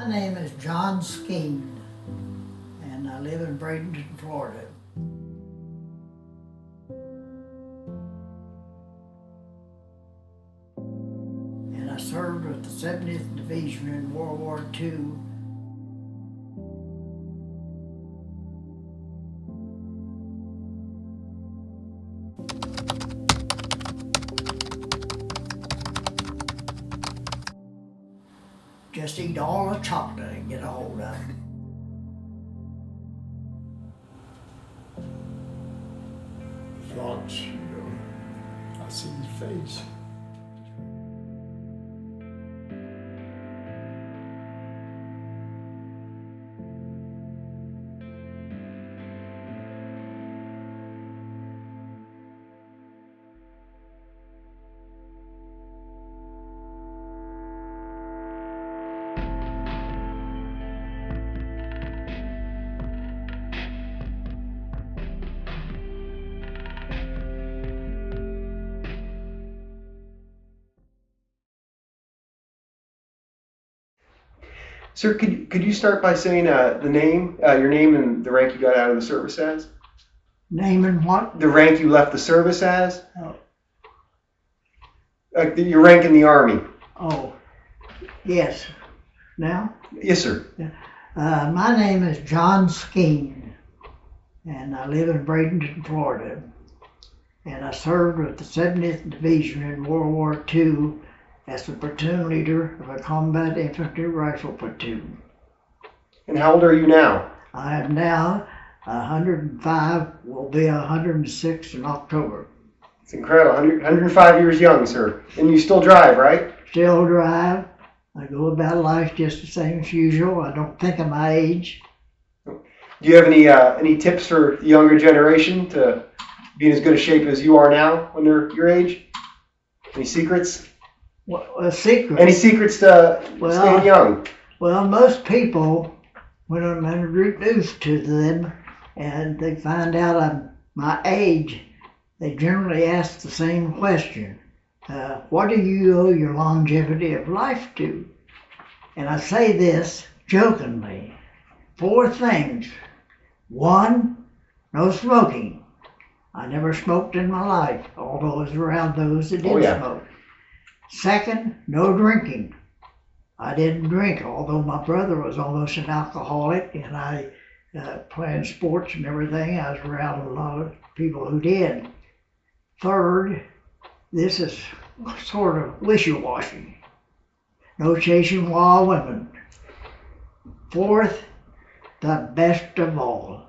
My name is John Skeen, and I live in Bradenton, Florida. And I served with the 70th Division in World War II. Just eat all the chocolate and get a hold of it. Thoughts, I see his face. Sir, could you start by saying your name and the rank you got out of the service as? Name and what? The rank you left the service as? Oh. Your rank in the Army. Oh, yes. Now? Yes, sir. My name is John Skeen, and I live in Bradenton, Florida. And I served with the 70th Division in World War II as the platoon leader of a combat infantry rifle platoon. And how old are you now? I am now 105, will be 106 in October. It's incredible. 105 years young, sir. And you still drive, right? Still drive. I go about life just the same as usual. I don't think of my age. Do you have any tips for the younger generation to be in as good a shape as you are now when they're your age? Any secrets? Well, a secret. Any secrets to staying young? Well, most people, when I'm introduced to them and they find out my age, they generally ask the same question. What do you owe your longevity of life to? And I say this jokingly. 4 things. 1, no smoking. I never smoked in my life, although I was around those that did smoke. 2nd, no drinking. I didn't drink, although my brother was almost an alcoholic and I playing sports and everything. I was around a lot of people who did. 3rd, this is sort of wishy-washy. No chasing wild women. 4th, the best of all,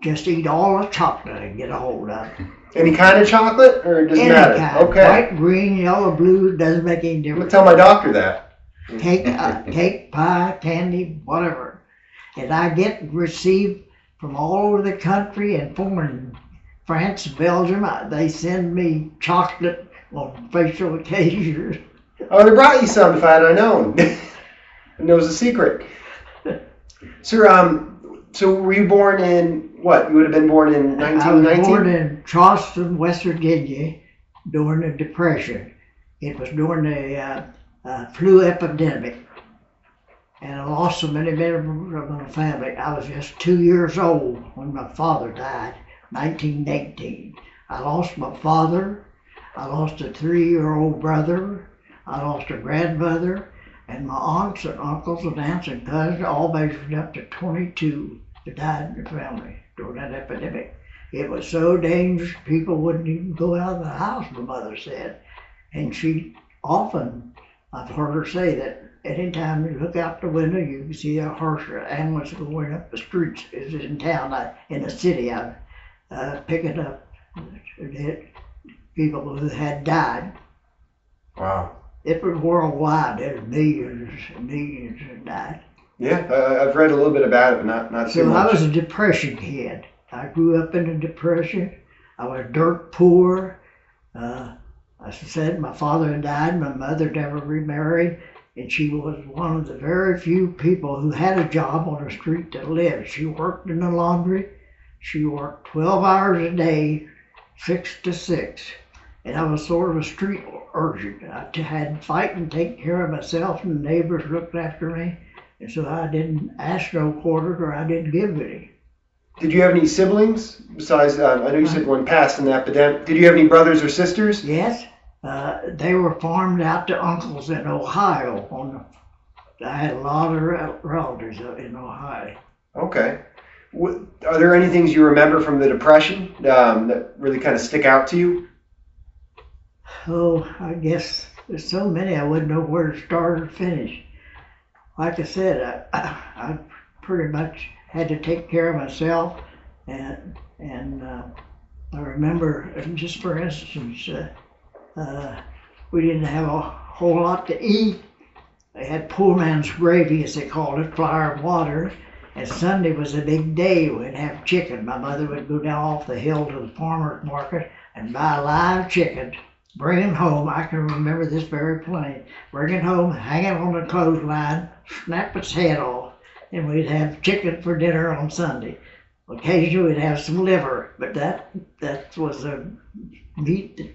just eat all the chocolate and get a hold of it. Any kind of chocolate, or it doesn't Any matter? kind. Okay. White, green, yellow, blue, doesn't make any I'm gonna difference. tell my doctor that. Cake, pie, candy, whatever. And I get received from all over the country and foreign, France, Belgium. They send me chocolate on special occasions. I would have brought you some if I had known. And it was a secret. Sir, so were you born in what? You would have been born in 1919? I was born in Charleston, West Virginia, during the Depression. It was during the flu epidemic. And I lost so many members of my family. I was just 2 years old when my father died, 1918. I lost my father. I lost a 3-year-old brother. I lost a grandmother. And my aunts and uncles and aunts and cousins all measured up to 22 that died in the family during that epidemic. It was so dangerous, people wouldn't even go out of the house, my mother said. And she often, I've heard her say that anytime you look out the window, you can see a hearse or ambulance going up the streets. It's in town, in the city, picking up people who had died. Wow. It was worldwide. There's millions and millions that died. Yeah, I've read a little bit about it, but not too So much. I was a Depression kid. I grew up in a Depression. I was dirt poor. As I said, my father had died. My mother never remarried. And she was one of the very few people who had a job on the street to live. She worked in the laundry. She worked 12 hours a day, 6 to 6. And I was sort of a street urchin. I had to fight and take care of myself, and the neighbors looked after me. And so I didn't ask no quarters or I didn't give any. Did you have any siblings besides? I know you said one passed in that, but then did you have any brothers or sisters? Yes, they were farmed out to uncles in Ohio. I had a lot of relatives in Ohio. Okay. Are there any things you remember from the Depression that really kind of stick out to you? Oh, I guess there's so many I wouldn't know where to start or finish. Like I said, I pretty much had to take care of myself, and I remember, just for instance, we didn't have a whole lot to eat. They had poor man's gravy, as they called it, flour and water. And Sunday was a big day. We'd have chicken. My mother would go down off the hill to the farmer's market and buy live chicken, bring it home. I can remember this very plain. Bring it home, hang it on the clothesline, snap its head off, and we'd have chicken for dinner on Sunday. Occasionally we'd have some liver, but that was a meat that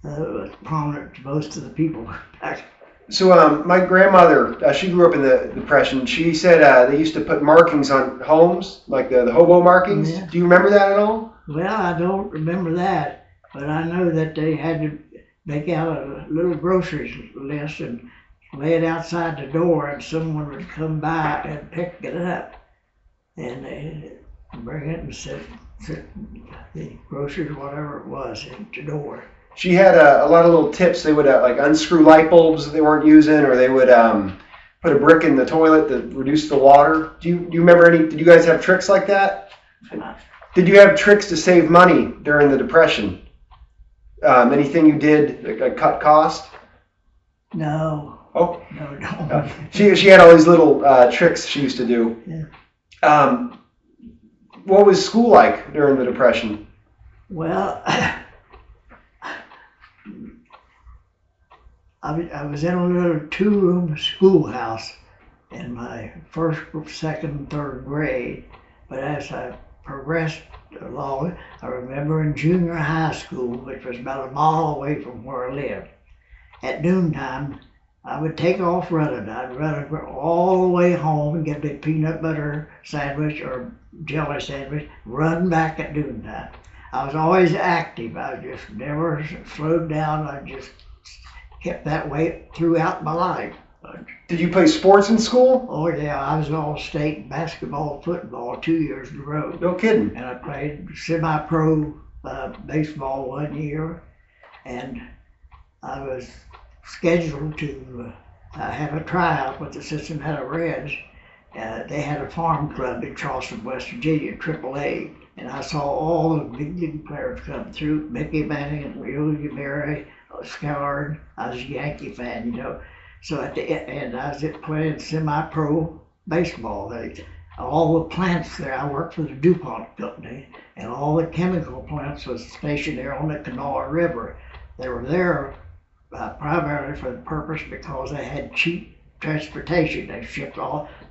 was prominent to most of the people back. So my grandmother, she grew up in the Depression. She said they used to put markings on homes, like the hobo markings. Yeah. Do you remember that at all? Well, I don't remember that, but I know that they had to make out a little grocery list and lay it outside the door, and someone would come by and pick it up, and they'd bring it and set the groceries, whatever it was, at the door. She had a lot of little tips. They would like unscrew light bulbs that they weren't using, or they would put a brick in the toilet to reduce the water. Do you remember any? Did you guys have tricks like that? Did you have tricks to save money during the Depression? Anything you did like cut cost? No. Oh. No. She had all these little tricks she used to do. Yeah. What was school like during the Depression? Well, I was in a little 2-room schoolhouse in my first, second, third grade, but as I progressed along, I remember in junior high school, which was about a mile away from where I lived, at noontime, I would take off running. I'd run all the way home and get a peanut butter sandwich or jelly sandwich, run back at noontime. I was always active. I just never slowed down. I just kept that way throughout my life. Did you play sports in school? Oh yeah, I was all state basketball, football 2 years in a row. No kidding. And I played semi-pro baseball 1 year, and I was scheduled to have a tryout with the Cincinnati Reds. They had a farm club in Charleston, West Virginia, AAA, and I saw all the big league players come through. Mickey Manning, Willie Mary, Scoured. I was a Yankee fan, you know. So at the end, I was playing semi-pro baseball. All the plants there, I worked for the DuPont company, and all the chemical plants was stationed there on the Kanawha River. They were there primarily for the purpose because they had cheap transportation. They shipped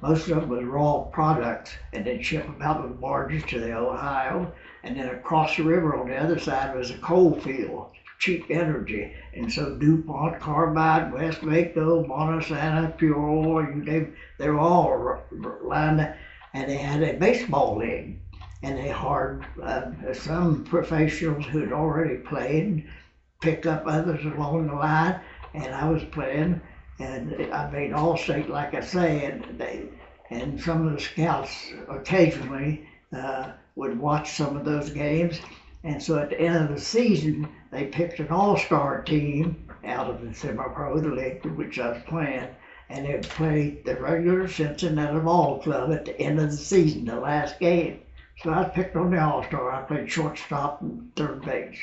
most of them was raw products, and they'd ship them out with barges to the Ohio, and then across the river on the other side was a coal field, cheap energy. And so DuPont, Carbide, Westvaco, Monsanto, Pure Oil, you name, they were all lined up, and they had a baseball league, and they hired some professionals who had already played, picked up others along the line, and I was playing, and I made all-state, like I say, and some of the scouts occasionally would watch some of those games. And so at the end of the season, they picked an all-star team out of the semi-pro, the league which I was playing, and they would play the regular Cincinnati Ball Club at the end of the season, the last game. So I was picked on the all-star. I played shortstop and third base.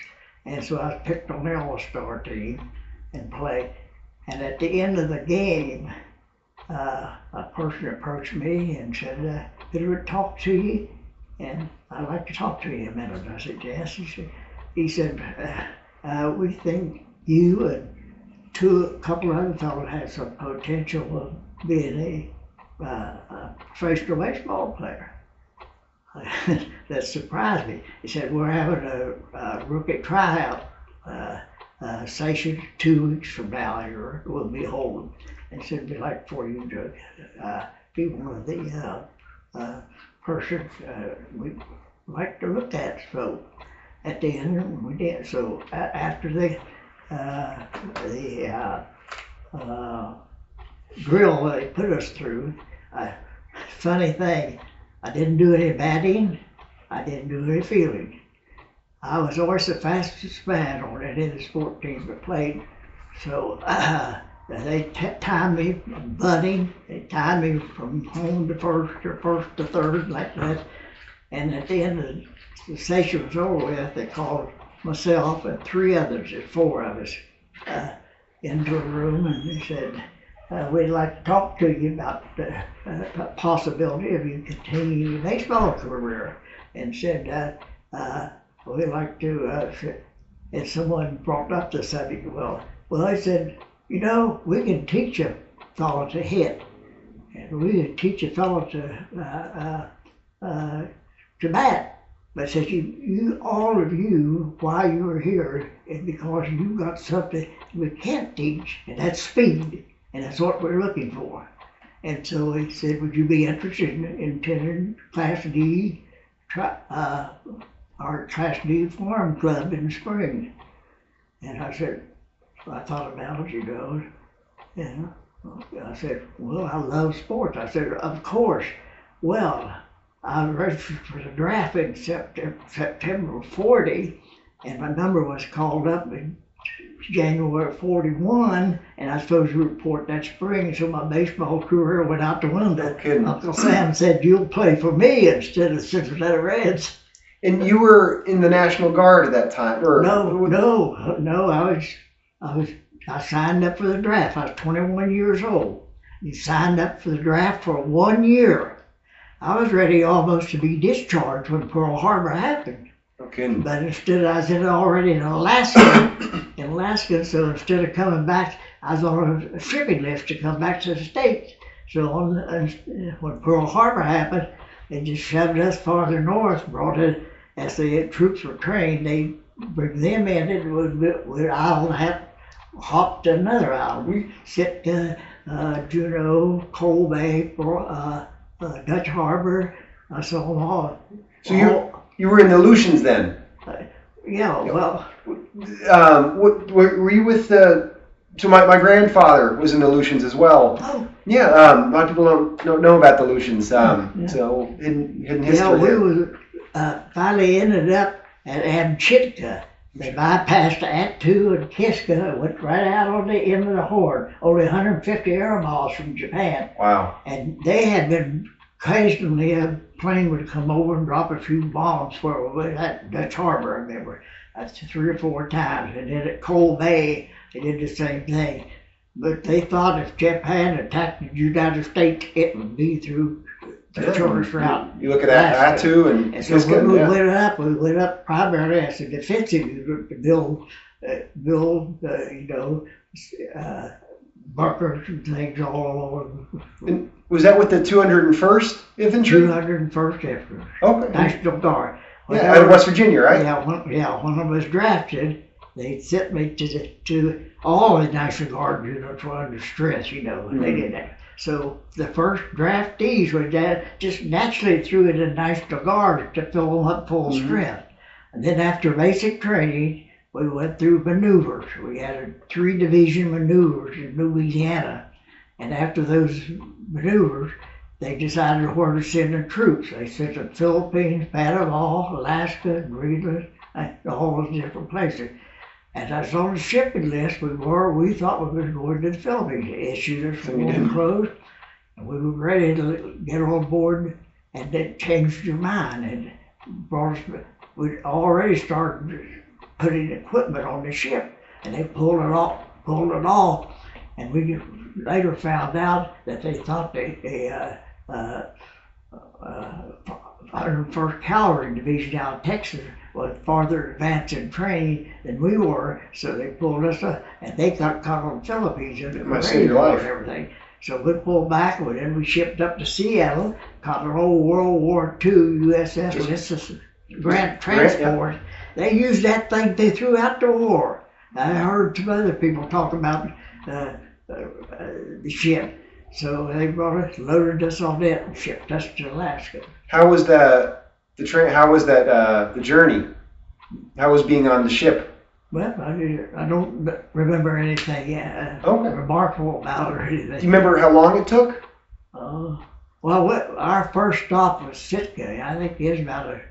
And so I was picked on the all-star team and played. And at the end of the game, a person approached me and said, "Could I talk to you?" And "I'd like to talk to you a minute." I said, "Yes." He said, "We think you and a couple other fellows have some potential of being a professional baseball player." That surprised me. He said, "We're having a rookie tryout session 2 weeks from now here. We'll be holding." and said, we'd like for you to be one of the persons we'd like to look at. So at the end, we did. So after the drill they put us through, funny thing, I didn't do any batting, I didn't do any fielding. I was always the fastest man on any of the sport teams that played. So they timed me bunting, they timed me from home to first or first to third, like that. And at the end of the session was over with, they called myself and three others, there's four of us, into a room, and they said, we'd like to talk to you about the possibility of you continuing your baseball career. And said, we'd like to, and someone brought up the subject, well, I said, you know, we can teach a fellow to hit, and we can teach a fellow to bat. But I said, all of you, why you're here is because you got something we can't teach, and that's speed, and that's what we're looking for. And so he said, would you be interested in attending Class D, our Class D Farm Club in the spring? And I said, I thought about it, you know. And I said, well, I love sports. I said, of course. Well, I registered for the draft in September of 40, and my number was called up in January of 41, and I was supposed to report that spring, so my baseball career went out the window. Uncle Sam said, you'll play for me instead of Cincinnati Reds. And you were in the National Guard at that time? Or? No, I signed up for the draft. I was 21 years old. You signed up for the draft for 1 year. I was ready almost to be discharged when Pearl Harbor happened. Okay. But instead, I was already in Alaska, so instead of coming back, I was on a shipping list to come back to the States. So when Pearl Harbor happened, they just shoved us farther north, brought it, as the troops were trained, they bring them in, and we'd hop to another island. We sit Juneau, Cold Bay, Dutch Harbor, I saw them all. So you were in the Aleutians then? Yeah, well. Were you with the? So my grandfather was in the Aleutians as well. Oh. Yeah, a lot of people don't know about the Aleutians. So hidden history. Yeah, we finally ended up at Amchitka. They bypassed Attu and Kiska and went right out on the end of the Horn, only 150 air miles from Japan. Wow. And they had been, occasionally a plane would come over and drop a few bombs where we were at Dutch Harbor, I remember. That's 3 or 4 times. And then at Cold Bay, they did the same thing. But they thought if Japan attacked the United States, it would be through the shortest route. You look at Attu and so when we went up primarily as a defensive unit to build bunkers and things all over. And was that with the 201st Infantry? 201st Infantry. Okay. National Guard. Out of West Virginia, right? Yeah, when I was drafted, they sent me to all the National Guard units were under stress, They did that. So the first draftees were just naturally threw in the National Guard to fill them up full strength. And then after basic training, we went through maneuvers. We had 3 division maneuvers in Louisiana. And after those maneuvers, they decided where to send the troops. They sent the Philippines, Panama, Alaska, Greenland, all those different places. And I was on the shipping list. We thought we were going to the Philippines. They issued us warning clothes, and we were ready to get on board, and they changed their mind and brought us. We'd already started putting equipment on the ship, and they pulled it off, and we later found out that they thought the 101st Cavalry Division out of Texas was farther advanced in training than we were, so they pulled us up, and they got caught on the Philippines and everything. So we pulled back, and then we shipped up to Seattle, caught an old World War II USS Grant transport. They used that thing they threw out the war. I heard some other people talk about the ship. So they brought us, loaded us on it, and shipped us to Alaska. How was the train? How was that the journey? How was being on the ship? Well, I don't remember anything remarkable about it or anything. Do you remember how long it took? Our first stop was Sitka. I think it was about a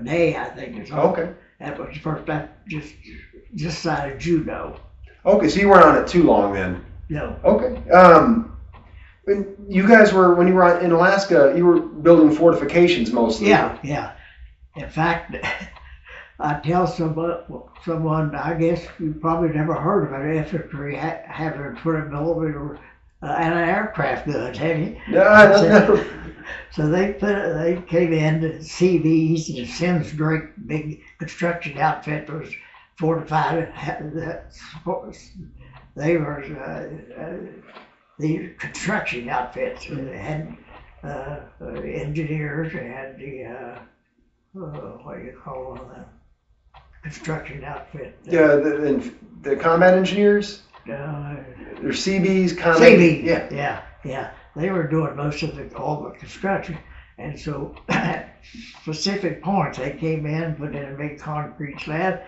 day, I think, or something. Okay. That was the first time, just side of Juneau. Okay, so you weren't on it too long then. No. Okay. When you were in Alaska, you were building fortifications mostly. Yeah. In fact, I tell someone, I guess you probably never heard of an infantry having 20mm anti-aircraft guns, have you? No. So they came in, the CVs, and Sims Drake, big construction outfit, was fortified. They were the construction outfits. They had engineers, they had the what do you call them? Construction outfit. Yeah, the combat engineers. They're CBs, combat. CB. Yeah. They were doing most of all the construction, and so at specific points they came in, put in a big concrete slab,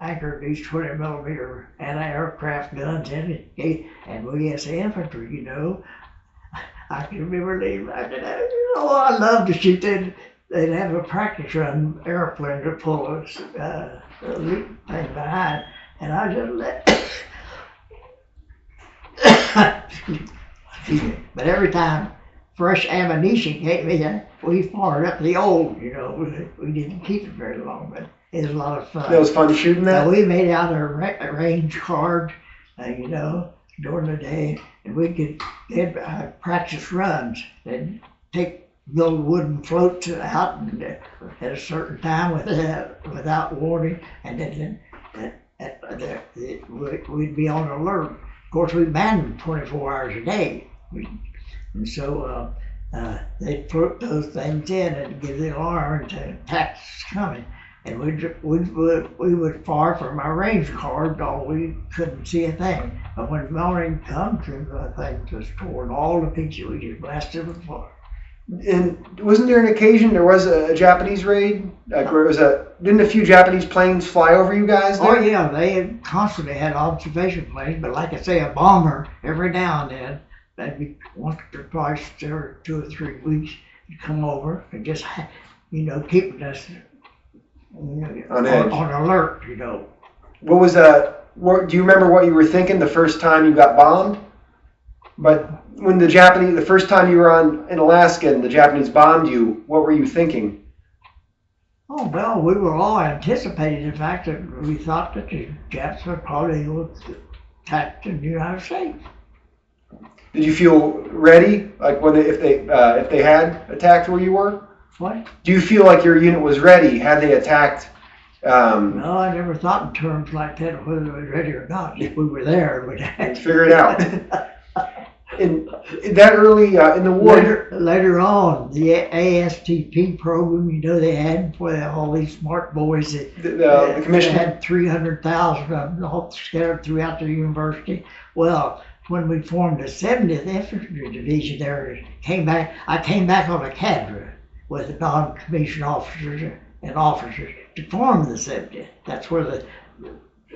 anchored these 20mm anti-aircraft guns in it, and we as the infantry, I can remember I love to shoot them. They'd have a practice run airplane to pull us thing behind, and I just let. But every time fresh ammunition came in, we fired up the old. We didn't keep it very long, but it was a lot of fun. It was fun shooting that. We made out a range card, during the day, and we could practice runs and build wooden floats out and, at a certain time without warning, and then we'd be on alert. Of course, we manned them 24 hours a day, and so they'd put those things in and give the alarm to attacks coming. And we would fire from our range card, though we couldn't see a thing. But when morning comes, the thing was torn all to pieces. We just blasted them apart. And wasn't there an occasion there was a Japanese raid? Didn't a few Japanese planes fly over you guys there? Oh yeah, they constantly had observation planes, but like I say, a bomber every now and then, maybe once or twice every 2 or 3 weeks, he'd come over and just keeping us on edge, on alert. What was do you remember what you were thinking the first time you got bombed? But when the first time you were in Alaska and the Japanese bombed you, what were you thinking? Oh, well, we were all anticipating the fact that we thought that the Japs would probably attack the United States. Did you feel ready, like if they had attacked where you were? What? Do you feel like your unit was ready had they attacked? No, I never thought in terms like that, whether we were ready or not. If we were there, we'd have to figure it out. In that early in the war. Later on, the ASTP program, they had for all these smart boys the commission had 300,000 of them all scattered throughout the university. Well, when we formed the 70th Infantry Division, I came back on a cadre with the non-commissioned officers and officers to form the 70th. That's where the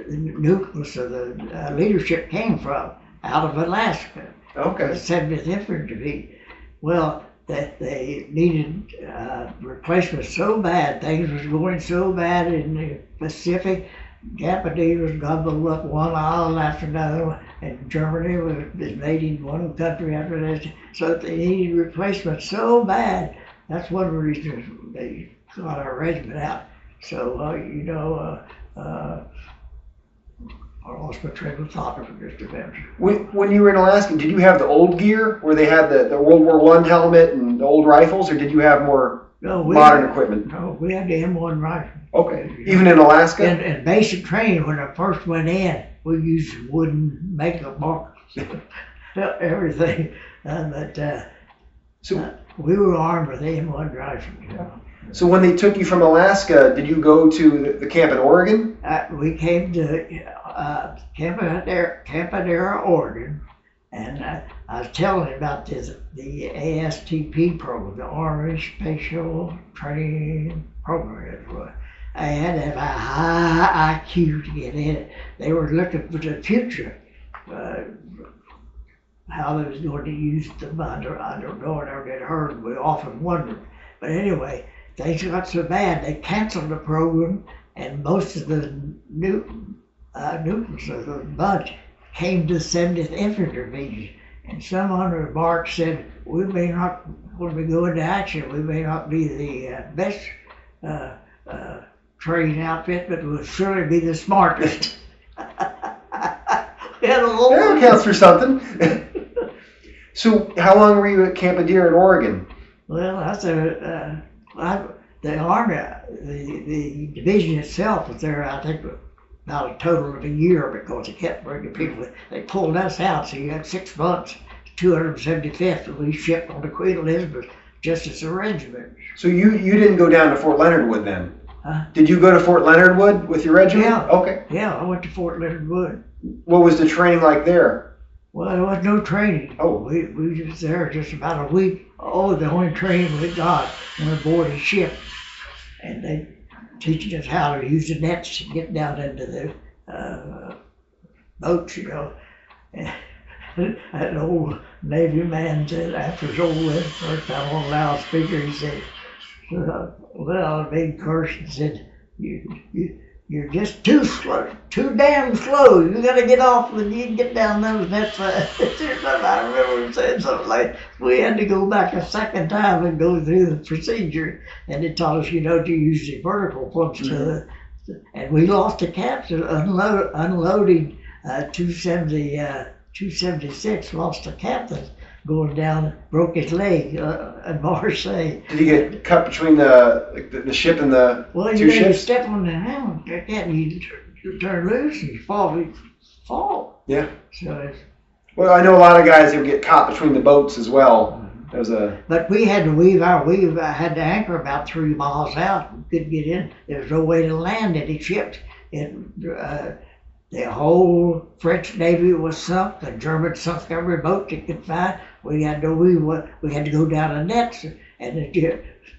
nucleus of the leadership came from, out of Alaska. Okay. The 70th Infantry Division. Well, that they needed replacement so bad, things was going so bad in the Pacific. Japanese was gobbled up one island after another, and Germany was invading one country after this. So they needed replacement so bad. That's one reason they got our regiment out. So, I lost my train of thought for just a minute. When you were in Alaska, did you have the old gear where they had the World War I helmet and the old rifles, or did you have more modern equipment? No, we had the M1 rifle. Okay, even in Alaska? And basic training, when I first went in, we used wooden makeup markers, everything. So we were armed with the M1 rifle. So when they took you from Alaska, did you go to the camp in Oregon? We came to Campanera, Oregon, and I was telling him about the ASTP program, the Army Special Training Program. I had to have a high IQ to get in it. They were looking for the future, how they was going to use them. I don't know, I never get heard. We often wondered. But anyway, things got so bad, they canceled the program, and most of the newcomers of the bunch came to the 70th Infantry Division. And someone remarked, said, we may not, when we go into action, we may not be the best training outfit, but we'll surely be the smartest. That counts for something. So, how long were you at Camp Adair in Oregon? Well, that's the Army, the division itself was there, I think, about a total of a year, because they kept bringing people. They pulled us out, so you had 6 months, 275th, and we shipped on the Queen Elizabeth just as a regiment. So you didn't go down to Fort Leonard Wood then? Huh? Did you go to Fort Leonard Wood with your regiment? Yeah. Okay. Yeah, I went to Fort Leonard Wood. What was the training like there? Well, there was no training. Oh. We were just there just about a week. Oh, the only training we got on aboard a ship. And they teaching us how to use the nets to get down into the boats, you know. And an old Navy man said, after his old first time on loudspeaker, he said, well, a big curse, and said, you're just too slow, too damn slow. You got to get off and you get down those nets. I remember him saying something like, we had to go back a second time and go through the procedure, and it taught us, you know, to use the vertical plunge and we lost a captain unloading 276, lost a captain going down, broke his leg at Marseille. Did he get cut between the ship and the two ships? You step on the helm, you turn loose and you fall. Yeah. So well, I know a lot of guys who get caught between the boats as well. But we had to weave our weave. I had to anchor about 3 miles out. We couldn't get in. There was no way to land any ships. The whole French Navy was sunk. The Germans sunk every boat they could find. We had to go down the nets, and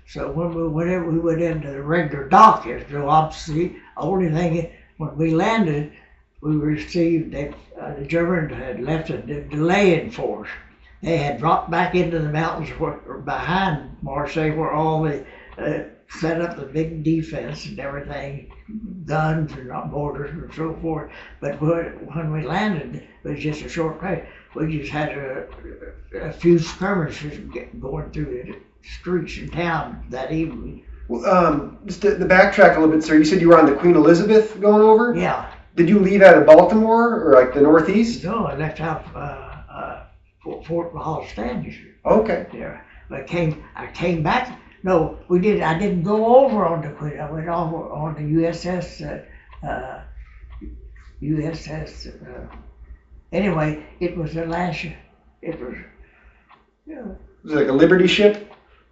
so whenever we went into the regular dock, there's no obviously. Only thing when we landed, we received the Germans had left a delaying force. They had dropped back into the mountains behind Marseille, where all the set up the big defense and everything, guns and mortars and so forth. But when we landed, it was just a short ride. We just had a few skirmishes going through the streets in town that evening. Well, just to backtrack a little bit, sir, you said you were on the Queen Elizabeth going over? Yeah. Did you leave out of Baltimore or like the Northeast? No, I left out Fort Hall Standish. Okay. There. I came back. No, we did. I didn't go over on the Queen. I went over on the USS. Anyway, it was the last. It was. Was it like a Liberty ship?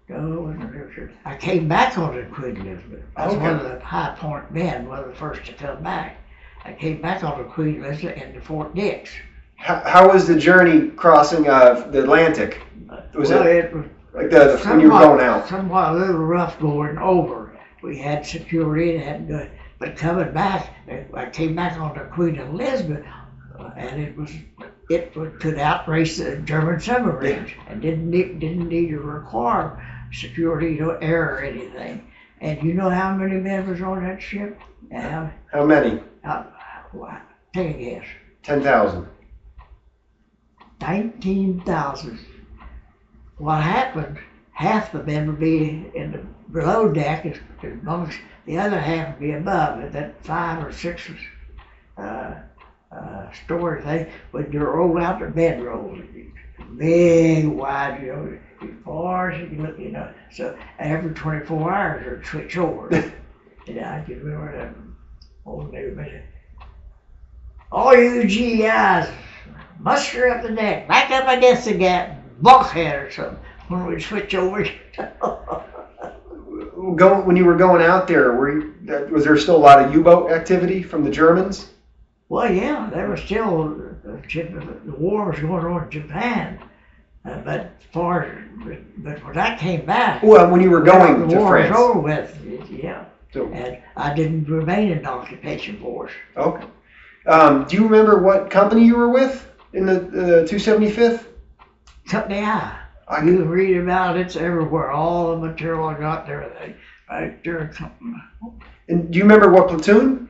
No, it wasn't. I came back on the Queen Elizabeth. I was one of the High Point men, one of the first to come back. I came back on the Queen Elizabeth into Fort Dix. How was the journey crossing the Atlantic? It was like when you were going out? Somewhat a little rough going over. We had security and but coming back, I came back on the Queen Elizabeth, and it could outrace the German submarines and didn't need to require security, air or anything. And you know how many men was on that ship? How many? Take a guess. 10,000. 19,000. What happened, half the men would be in the below deck, amongst the other half would be above it. That 5 or 6 story thing, when you roll out the bedrolls, big, wide, as far as you can look, So every 24 hours, they'd switch over. And I can remember that old neighbor. All you GIs, muster up the deck, back up against the gap, bulkhead or something, when we switch over. When you were going out there, was there still a lot of U-boat activity from the Germans? Well, yeah, there was still, the war was going on in Japan. But as far as, but when I came back, Well, when you were going the to war France. was over with, yeah. So, And I didn't remain in the occupation force. okay. Do you remember what company you were with in the 275th? Company I. I You can read about it, it's everywhere. All the material I got there, right there. And do you remember what platoon?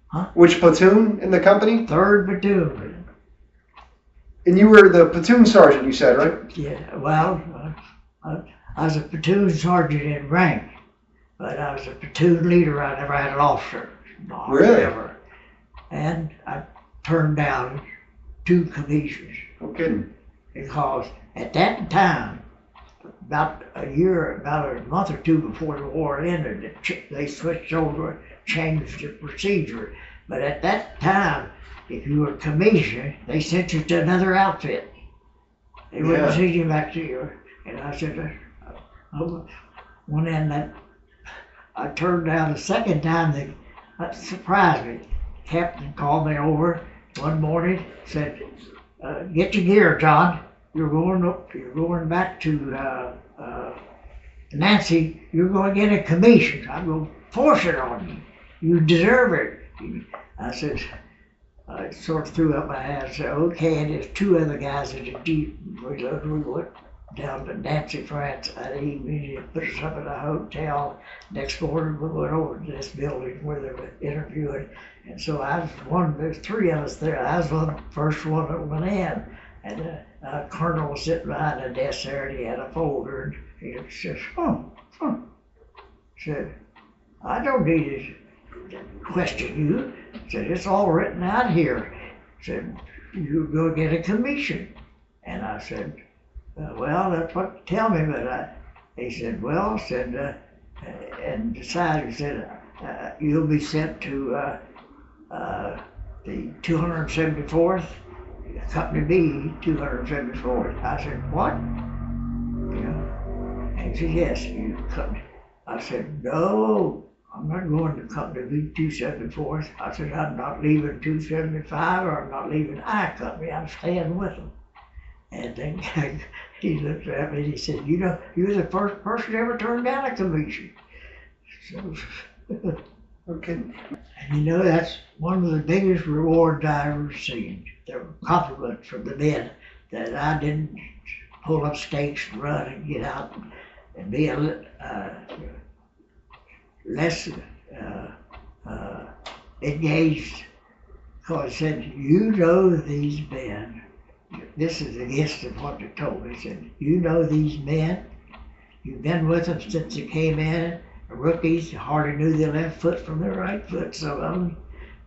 Huh? Which platoon in the company? 3rd Platoon. And you were the platoon sergeant, you said, right? Yeah, well, I was a platoon sergeant in rank, but I was a platoon leader. I never had an officer. Really? Ever. And I turned down 2 commissions No kidding. because at that time, about a month or 2 before the war ended, they switched over, changed the procedure. But at that time, if you were commissioned, they sent you to another outfit. They wouldn't send you back to your. And I said, one end that I turned down the second time. That surprised me. Captain called me over one morning, said, "Get your gear, John. You're going back to Nancy. You're going to get a commission. I'm going to force it on you. You deserve it." I said, I sort of threw up my hands and said, "Okay." And there's 2 other guys in the Jeep. We went down to Nancy, France. I immediately put us up in a hotel. Next morning we went over to this building where they were interviewing. And so I was there's 3 of us there. I was the first one that went in. And a colonel was sitting behind the desk there, and he had a folder. And he says, said, "I don't need to question you." Said, "It's all written out here." Said, "You go get a commission." And I said, "Well, that's what you tell me." But he said, and decided, he said, "You'll be sent to the 274th, Company B, 274th. I said, "What?" And he said, "Yes, you come." I said, "No, I'm not going to Company B, 274th. I said, "I'm not leaving 275, or I'm not leaving I Company. I'm staying with them." And then he looked at me and he said, "You were the first person ever turned down a commission." So, Okay. and that's one of the biggest rewards I ever received. The compliments from the men that I didn't pull up stakes and run and get out and be less engaged. Because I said, these men. This is the gist of what they told me. He said, "These men. You've been with them since they came in. Rookies hardly knew their left foot from their right foot. Some of them."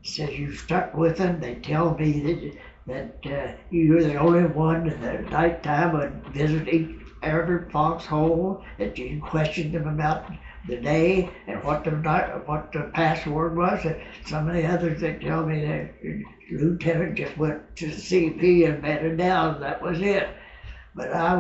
Says, "You stuck with them. They tell me that you're the only one at the night time would visit every foxhole, that you questioned them about the day and what the password was." And some of the others, they tell me that lieutenant just went to the CP and bedded down. That was it. But I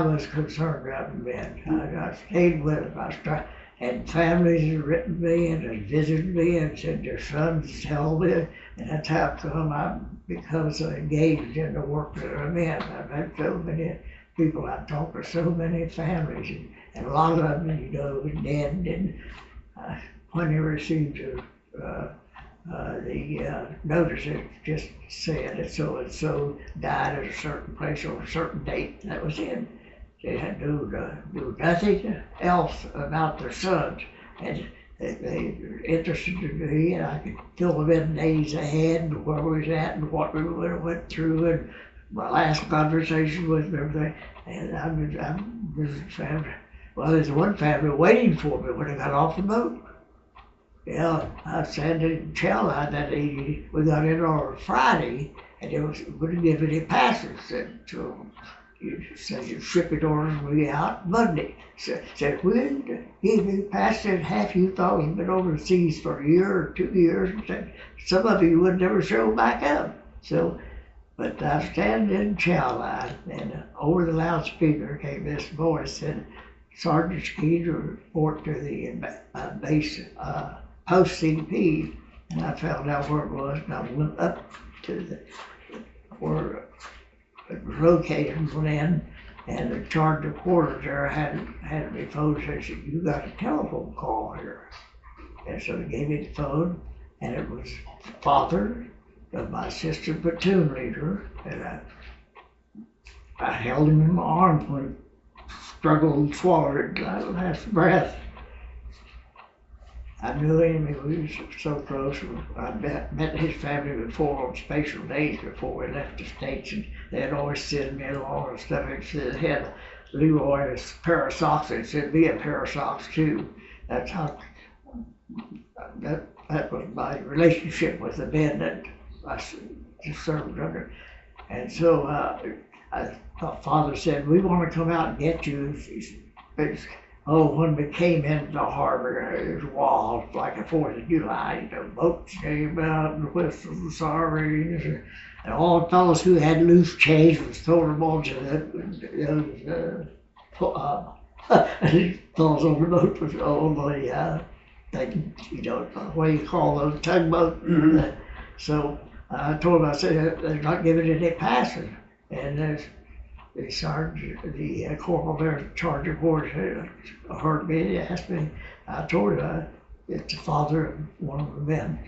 was concerned about the men. I stayed with them. And families have written me and have visited me and said their sons tell me, and that's how come I've become so engaged in the work that I'm in. I've had so many people, I've talked to so many families, and a lot of them, was dead, and when they received the notice, it just said that so-and-so died at a certain place on a certain date. That was it. They had knew nothing else about their sons, and they were interested in me, and I could fill them in days ahead and where we was at and what we went through, and my last conversation with them, everything. And I'm visiting family. Well, there's one family waiting for me when I got off the boat. Yeah, I said in Chella that we got in on a Friday, and they wouldn't give any passes. So you said your shipping orders will be out Monday. Said, "We'll give you passes, and half you thought you'd been overseas for a year or 2 years, and said some of you would never show back up." So, but I was standing in chow line, and over the loudspeaker came this voice, said, "Sergeant Skeen, report to the base post CP And I found out where it was, and I went up to where it was located and went in, and the charge of quarters there had me phone, said, "You got a telephone call here." And so he gave me the phone, and it was the father of my assistant platoon leader, and I held him in my arms when he struggled and swallowed that last breath. I knew him, he was so close. I met his family before on special days before we left the States, and they'd always send me along and stuff. They had Leroy a pair of socks, they sent me a pair of socks too. That's how, that was my relationship with the men that I just served under. And so Father said, "We want to come out and get you." When we came into the harbor, it was wild, like the 4th of July. The boats came out and whistles and sirens, and all the fellows who had loose change was throwing them onto the fellows on the boat was on the thing, what do you call those, tugboat. Mm-hmm. So I told him, I said, "They're not giving any passes." And the sergeant, the corporal there in charge of quarters heard me, he asked me. I told him it's the father of one of the men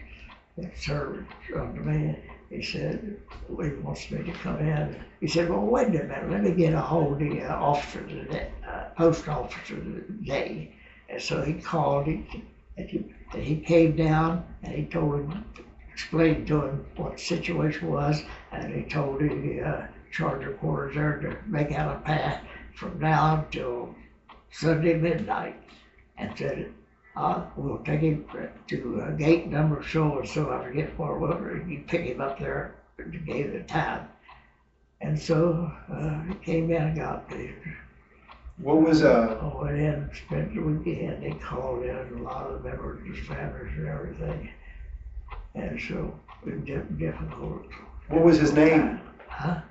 that served under me. He said, he wants me to come in. He said, "Well, wait a minute, let me get a hold of the officer today, post officer today." And so he called, he came down, and he told him, explained to him what the situation was, and he told the charge of quarters there to make out a path from now until Sunday midnight, and said, "We'll take him to gate number so and so, I forget what it was, you pick him up there," and he gave the time. And so he came in and got me. What was I went in and spent the weekend. They called in a lot of members of the families and everything, and so it was difficult. What was his name? Huh?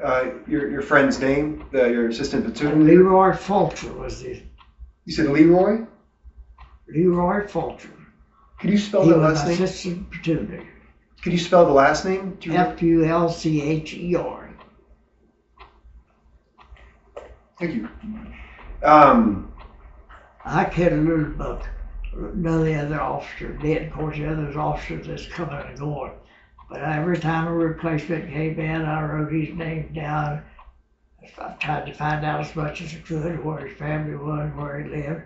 Your friend's name, your assistant platoon? Leroy Fulcher was his. You said Leroy? Leroy Fulcher. Could you spell He the was last name? assistant platoon leader. Could you spell the last name? Fulcher. Thank you. I can't learn about none of the other officers did. Of course, the other officers that's coming and going. But every time a replacement came in, I wrote his name down. I tried to find out as much as I could where his family was, where he lived.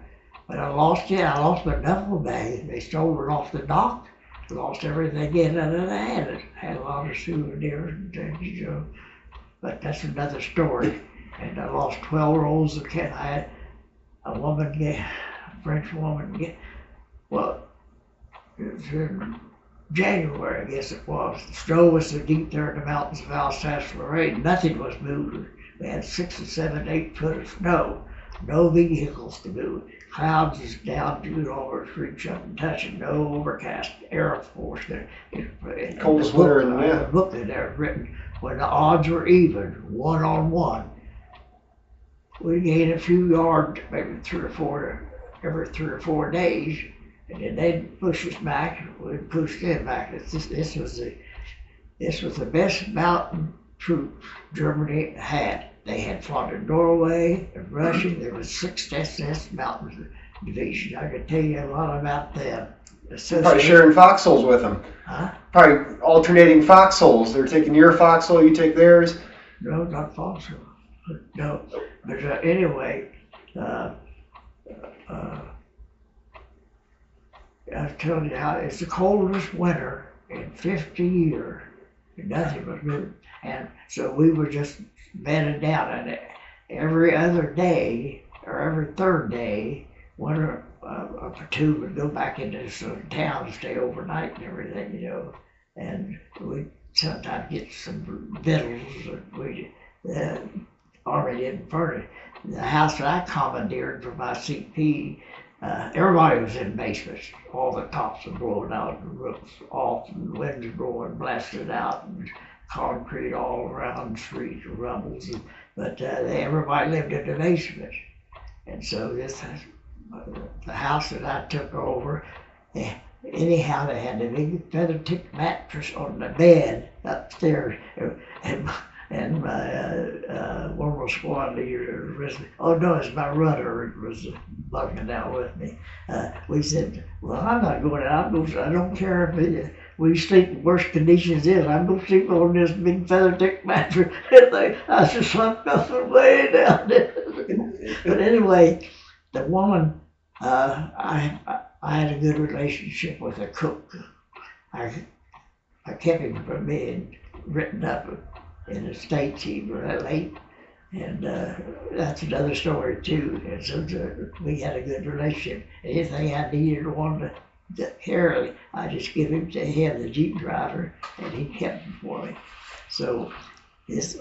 But I lost it. I lost my duffel bag. They stole it off the dock. I lost everything in it that I had. It had a lot of souvenirs and things, But that's another story. And I lost 12 rolls of cat. I had a French woman, well, it was in January, I guess it was. The snow was so deep there in the mountains of Alsace-Lorraine, nothing was moving. We had 6 or 7, 8 foot of snow, no vehicles to move. Clouds is down to almost reach up and touching, no overcast air force there. Coldest winter in the book that there was written, when the odds were even, 1-on-1. We gained a few yards, maybe 3 or 4, every 3 or 4 days, and then they'd push us back, we'd push them back. This was the best mountain troops Germany had. They had fought in Norway and Russia. There was 6 SS Mountain Division. I could tell you a lot about them. Probably sharing foxholes with them. Huh? Probably alternating foxholes. They're taking your foxhole, you take theirs. No, not foxhole. No, but anyway, I was telling you how it's the coldest winter in 50 years. Nothing was moving. And so we were just bedded down, and every other day or every third day, a platoon would go back into some town to stay overnight and everything, And we sometimes get some victuals that we Army didn't furnish. The house that I commandeered for my CP, everybody was in basements. All the tops were blowing out, and roofs off, and winds blowing, blasted out, and concrete all around the streets, rubbles. But everybody lived in the basement. And so the house that I took over, anyhow, they had a big feather tipped mattress on the bed upstairs, and my one of my squad leaders was, oh no, it's my runner was bugging out with me. We said, well, I'm not going out. I don't care if we sleep in worse conditions is. I'm going to sleep on this big feather tipped mattress. I just slept up and way down there. But anyway, the woman, I had a good relationship with the cook. I kept him from being written up in the States. He was that late, and that's another story too. And so we had a good relationship. Anything I needed or wanted to hear, I just give him to him, the Jeep driver, and he kept them for me. So the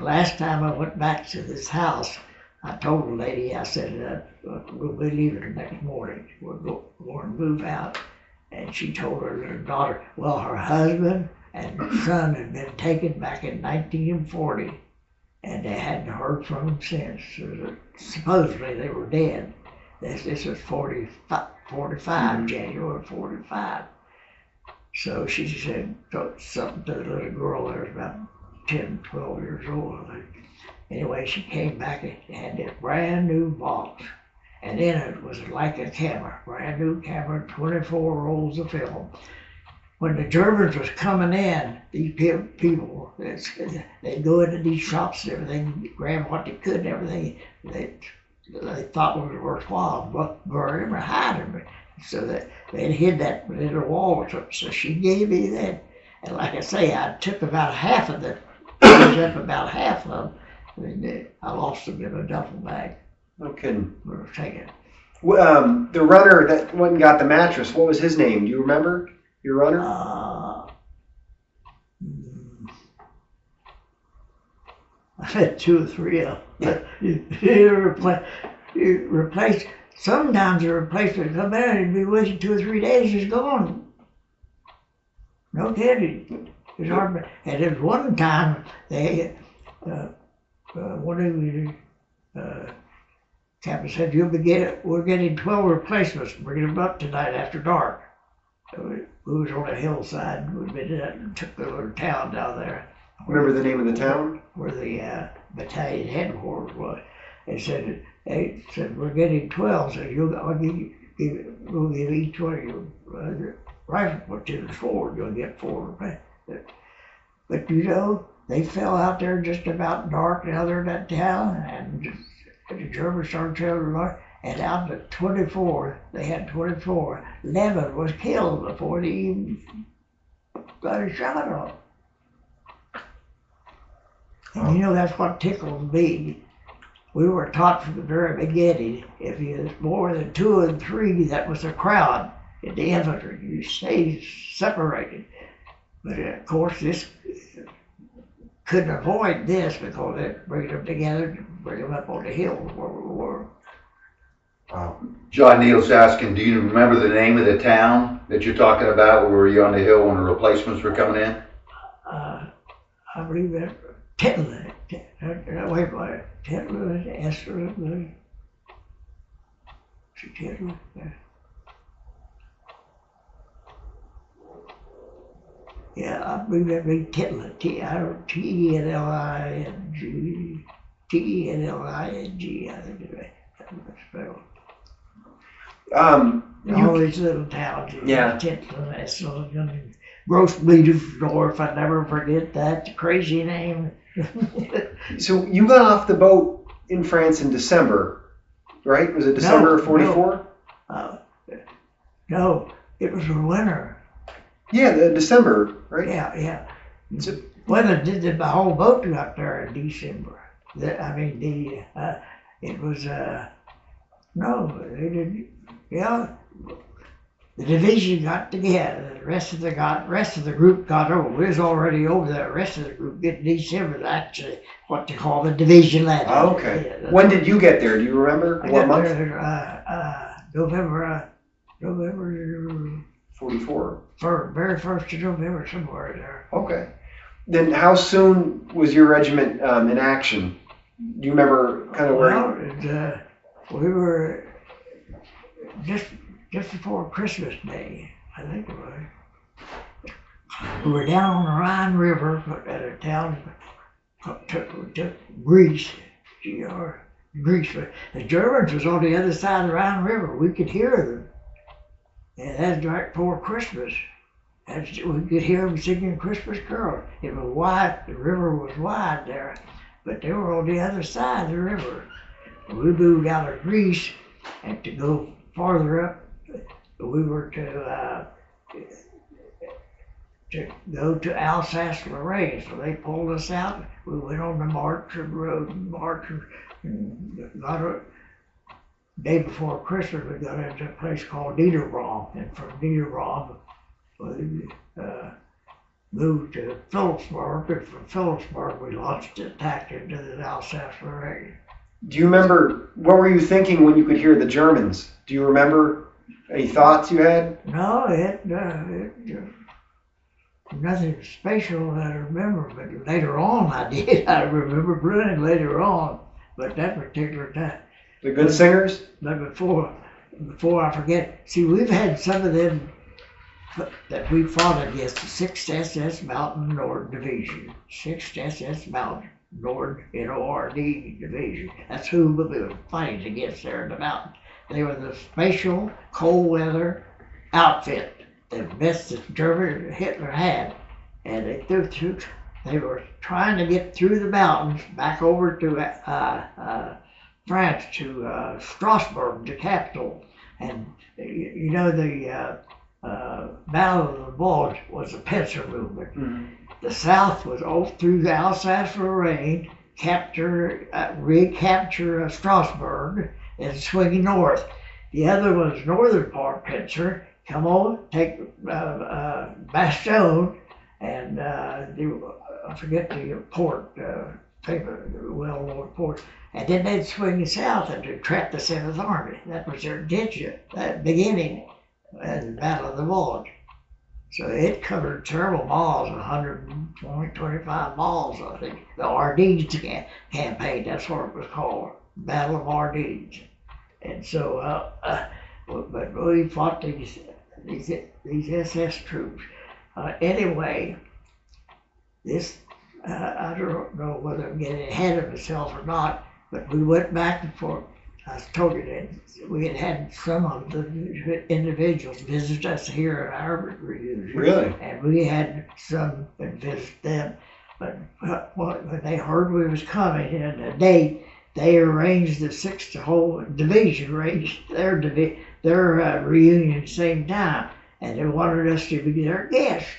last time I went back to this house, I told the lady, I said, we'll be leaving the next morning. We're going to move out. And she told her daughter, well, her husband and her son had been taken back in 1940, and they hadn't heard from them since. So supposedly they were dead. This was 45, January 45. So she said something to the little girl that was about 10, 12 years old, I think. Anyway, she came back and had this brand new box. And in it was like a camera, brand new camera, 24 rolls of film. When the Germans was coming in, these people, they'd go into these shops and everything, grab what they could and everything they thought was worthwhile, but bury them or hide them. So that they'd hid that in the wall. So she gave me that. And like I say, I took about half of them, up about half of them, and I lost them in a duffel bag. No kidding. We're taking. The runner that went and got the mattress, what was his name? Do you remember your runner? I had 2 or 3 of them. You replace. Sometimes the replacement come in and be with you 2 or 3 days, it's gone. No kidding. It's hard. And there's one time they, Captain said, we're getting 12 replacements, bringing them up tonight after dark. We was on a hillside, we'd been took the little town down there. Remember the name of the town? Where the battalion headquarters was. They said, we're getting 12, so we'll give each one of your rifle platoons 4, you'll get 4. But you know, they fell out there just about dark now they're in that town, and the Germans started traveling, and out of 24, they had 24. 11 was killed before they even got a shot off. And you know, that's what tickles me. We were taught from the very beginning, if you was more than 2 and 3, that was a crowd in the infantry. You stayed separated. But of course, this couldn't avoid this because they bring them together, bring them up on the hill where we were. John Neal's asking, do you remember the name of the town that you're talking about? Were you on the hill when the replacements were coming in? I believe that Titler. Titler, Esther, Titler. Yeah, I believe that be Titler, T-E-N-L-I-N-G, I think that's spelled. All these little towns, yeah. Titler, Esther, Roast Bleederdorf, I never forget that crazy name. So you got off the boat in France in December, right? Was it December of 44? No, it was the winter. Yeah, the December, right? Yeah. So, weather did the whole boat got there in December. It was, no, they didn't, yeah. The division got together, the rest of the group got over. We was already over there. The rest of the group in December is actually what they call the division ladder. Oh, okay. Yeah, when did you get there? Do you remember? What month? November 44. Very first of November, somewhere there. Okay. Then how soon was your regiment in action? Do you remember kind of where? Well, we were just just before Christmas Day, I think it was. We were down on the Rhine River at a town took Greece, Greece. But the Germans was on the other side of the Rhine River. We could hear them. And that's right before Christmas. And we could hear them singing Christmas carols. It was wide, the river was wide there, but they were on the other side of the river. And we moved out of Greece, and to go farther up, we were to go to Alsace-Lorraine. So they pulled us out. We went on the Marchand Road and got a day before Christmas. We got into a place called Niederbronn, and from Niederbronn we moved to Philipsburg, and from Philipsburg we launched an attack into the Alsace-Lorraine. Do you remember, what were you thinking when you could hear the Germans? Do you remember any thoughts you had? No, nothing special that I remember, but later on I did. I remember running later on, but that particular time. The good singers? But before I forget, see, we've had some of them that we fought against, the 6th SS Mountain Nord Division, 6th SS Mountain Nord NORD Division. That's who we were fighting against there in the mountain. They were the special cold weather outfit, the best that German Hitler had. And they were trying to get through the mountains back over to France, to Strasbourg, the capital. And you know, the Battle of the Bulge was a pincer movement. Mm-hmm. The South was all through the Alsace-Lorraine, recapture Strasbourg, and swing north. The other was northern part pincer, come on, take Bastogne, and I forget the port, well-known port. And then they'd swing south and to trap the 7th Army. That was their intention, that beginning of the Battle of the Bulge. So it covered several miles, 125 miles, I think. The Ardennes campaign, that's what it was called, Battle of Ardennes. And so, but we fought these SS troops. Anyway, this, I don't know whether I'm getting ahead of myself or not, but we went back and forth. I told you that we had some of the individuals visit us here at our reunion. Really? And we had some that visit them. But when they heard we was coming in a date, they arranged the 6th whole division arranged their reunion same time, and they wanted us to be their guests.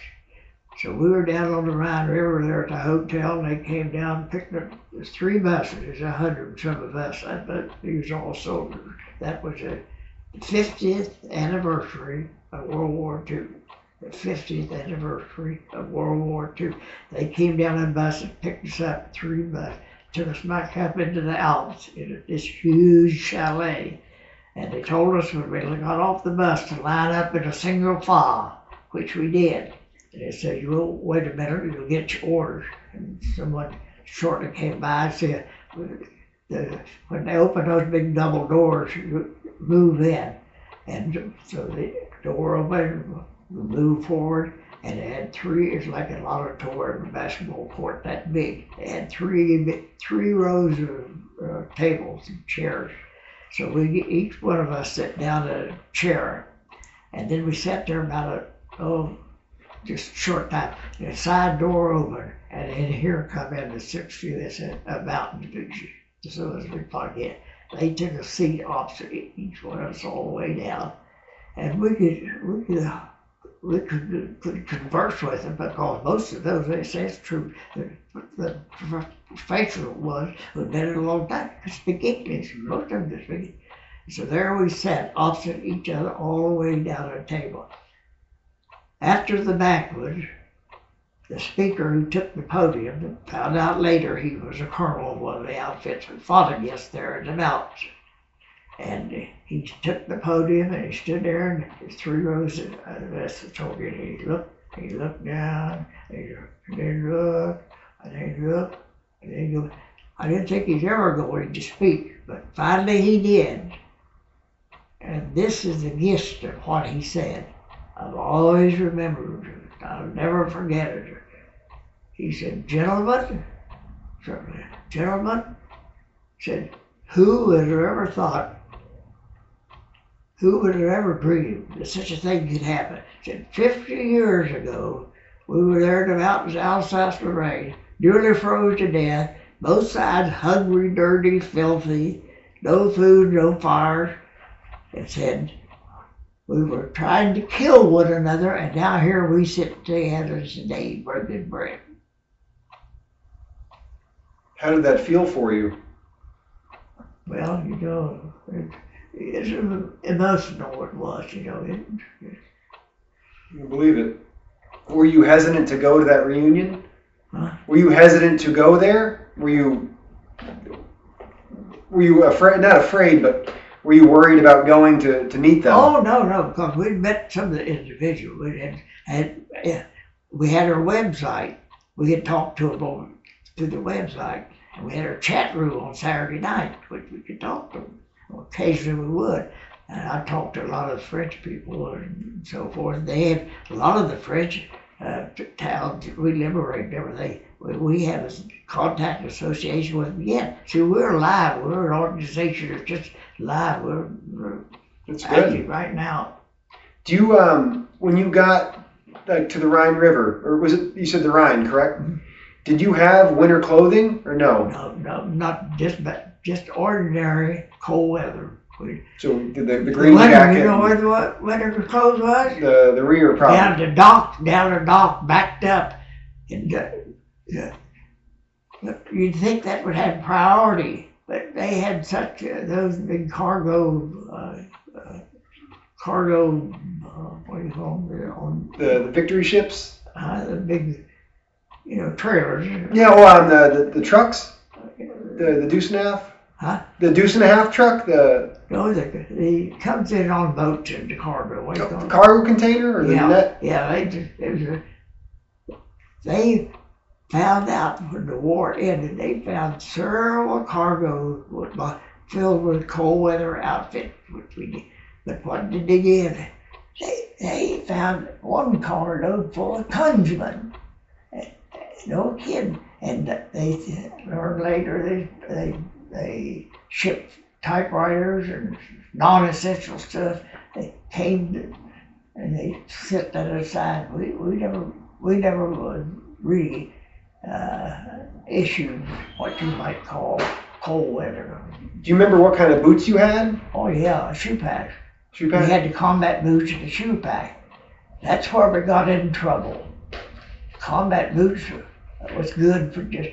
So we were down on the Rhine River there at the hotel, and they came down and picked up 3 buses. There's 100 and some of us, but these were all soldiers. That was the 50th anniversary of World War II. The 50th anniversary of World War II. They came down in buses, picked us up, 3 buses, took us back up into the Alps in this huge chalet. And they told us when we got off the bus to line up in a single file, which we did. And they said, "You'll wait a minute, you'll get your orders." And someone shortly came by and said, when they opened those big double doors, you move in. And so the door opened, we moved forward, and it had 3, it's like an auditorium, a basketball court that big. It had 3 rows of tables and chairs. So each one of us sat down at a chair, and then we sat there about just a short time. The side door opened, and in here come in the 60th Mountain Division. So as we plug in, they took a seat opposite each one of us all the way down, and we could converse with them because most of those SS troops, the faithful ones who'd been in a long time, could speak English. Most of them could speak English. So there we sat opposite each other all the way down the table. After the banquet, the speaker who took the podium found out later he was a colonel of one of the outfits we fought against there in the mountains. And he took the podium and he stood there, and his 3 rows of us told you, he looked down, and then look, and then look, and then go. I didn't think he's ever going to speak, but finally he did. And this is the gist of what he said. I've always remembered it. I'll never forget it. He said, gentlemen, said, who would have ever thought, who would have ever dreamed that such a thing could happen? Said 50 years ago, we were there in the mountains of Alsace-Lorraine, nearly froze to death, both sides hungry, dirty, filthy, no food, no fires. It said, we were trying to kill one another, and now here we sit together today, breaking bread. How did that feel for you? Well, you know, it's emotional it was, you know. I believe it. Were you hesitant to go to that reunion? Huh? Were you hesitant to go there? Were you afraid, not afraid, but were you worried about going to meet them? Oh, no, because we'd met some of the individuals. We had our website. We had talked to them through the website. And we had our chat room on Saturday night, which we could talk to them. Occasionally we would. And I talked to a lot of French people and so forth. They had a lot of the French towns that we liberated and everything. We have a contact association with them yet. See, we're live. We're an organization that's just live. We're That's active good. right now. Do you, when you got to the Rhine River, or was it, you said the Rhine, correct? Mm-hmm. Did you have winter clothing or no? No, not just ordinary cold weather. So did the green winter, jacket, you know where the winter clothes was? the rear probably. Down the dock, backed up. And you'd think that would have priority, but they had such those big cargo, what do you call them? The victory ships? The big, trailers. Yeah, well, the trucks? The deuce and a half? Huh? The deuce and a half truck? No, the comes in on boats in the cargo. What do you call The it? cargo container or the net? Yeah, they found out when the war ended, they found several cargo filled with cold weather outfits, which we did. But what did they get? They found one carload full of Kunzman. No kidding. And they learned later they shipped typewriters and non-essential stuff. They came and they set that aside. We never would really issue what you might call cold weather. Do you remember what kind of boots you had? Oh yeah, a shoe pack. Shoe We pack? had the combat boots and the shoe pack. That's where we got in trouble. Combat boots was good for just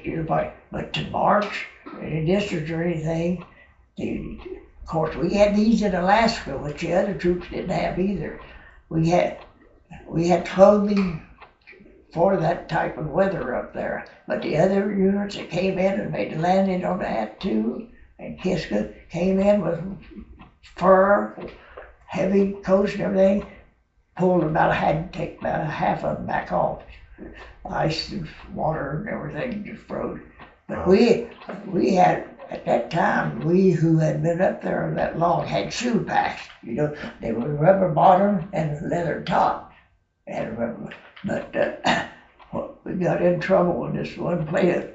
but to march any distance or anything. Of course, we had these in Alaska, which the other troops didn't have either. We had clothing for that type of weather up there. But the other units that came in and made the landing on that too, and Kiska came in with fur, heavy coats and everything, had to take about half of them back off. Ice and water and everything just froze. But we had, at that time, we who had been up there that long had shoe packs. They were rubber bottom and leather top. But we got in trouble in this one place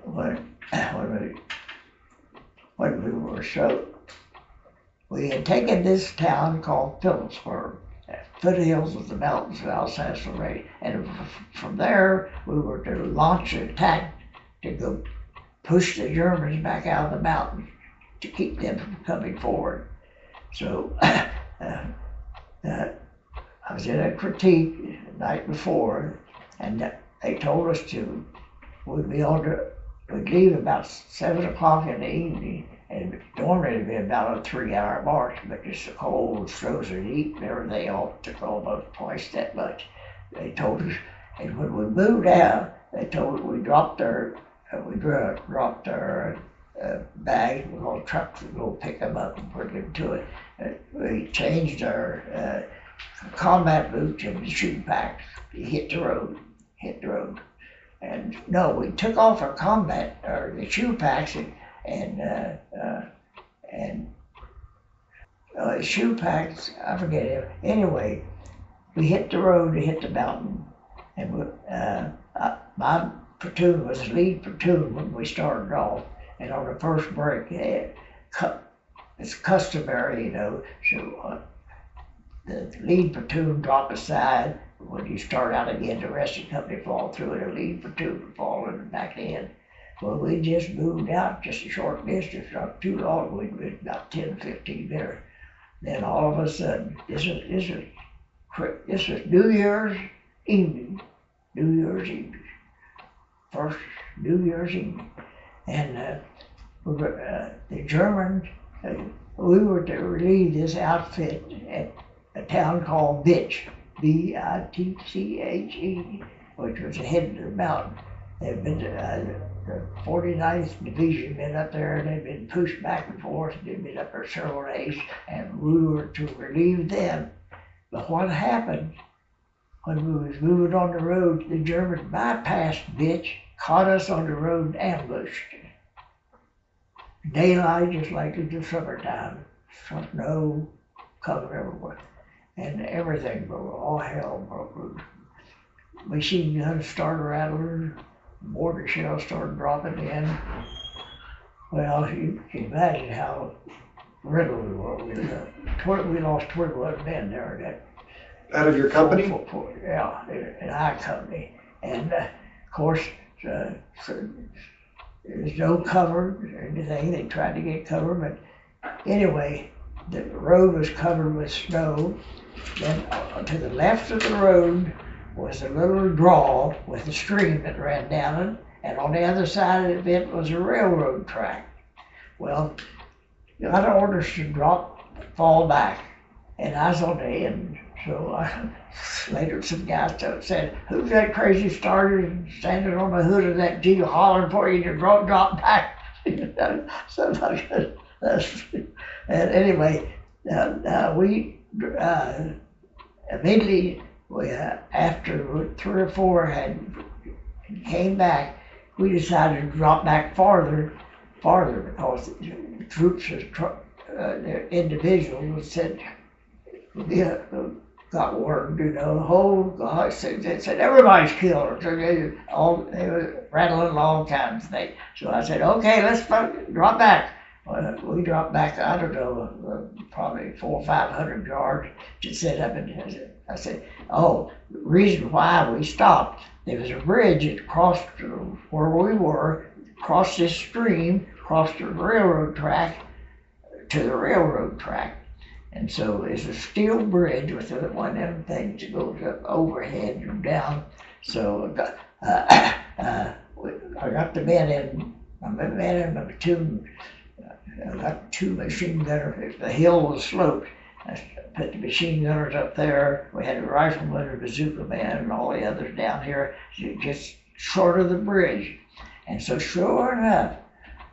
when we were so. We had taken this town called Phillipsburg, foothills of the mountains of Alsace-Lorraine, and from there we were to launch an attack to go push the Germans back out of the mountains to keep them from coming forward. So I was in a critique the night before, and they told us we'd leave about 7 o'clock in the evening, and normally it'd be about a 3-hour march, but just the cold, frozen heat and everything all took almost twice that much. They told us, and when we moved out, they told us we dropped our bags, we all trucks would go pick them up and put them to it. We changed our combat boots into shoe packs. You hit the road. And no, we took off our the shoe packs and shoe packs, I forget it. Anyway, we hit the road to hit the mountain, and my platoon was the lead platoon when we started off, and on the first break, it's customary, so the lead platoon dropped aside. When you start out again, the rest of the company fall through, and the lead platoon would fall in the back end. Well, we just moved out just a short distance, not too long. We'd been about 10, 15 minutes. Then all of a sudden, this was New Year's evening, first New Year's evening, and the Germans, we were to relieve this outfit at a town called Bitche, Bitche, which was ahead of the mountain. They'd been the 49th Division been up there, and they'd been pushed back and forth, and they'd been up there several days, and we were to relieve them. But what happened when we was moving on the road, the Germans bypassed Bitche, caught us on the road and ambushed. Daylight just like in the summertime, snow covered everywhere, and everything broke, all hell broke loose. Machine guns started rattling, mortar shells started dropping in. Well, you can imagine how riddled we were. We lost 21 men there. Out of your company? Yeah, in our company. And of course, there's no cover or anything. They tried to get cover, but anyway, the road was covered with snow. Then to the left of the road was a little draw with a stream that ran down it, and on the other side of it was a railroad track. Well, I got orders to fall back, and I was on the end. So later some guys said, "Who's that crazy starter standing on the hood of that Jeep hollering for you to drop back?" Somebody, and anyway, we immediately, after 3 or 4 had came back, we decided to drop back farther because the troops, the individuals said, got word, the whole guy said everybody's killed. So they were rattling all kinds of things. So I said, okay, let's drop back. Well, we dropped back, I don't know, probably 400 or 500 yards to set up, and I said, the reason why we stopped, there was a bridge that crossed where we were, crossed this stream, crossed the railroad track to the railroad track. And so it's a steel bridge with one of them things that goes up overhead and down. So I got the men in my platoon. I got 2 machine gunners. The hill was sloped. I put the machine gunners up there. We had a rifleman, a bazooka man, and all the others down here, just short of the bridge. And so sure enough,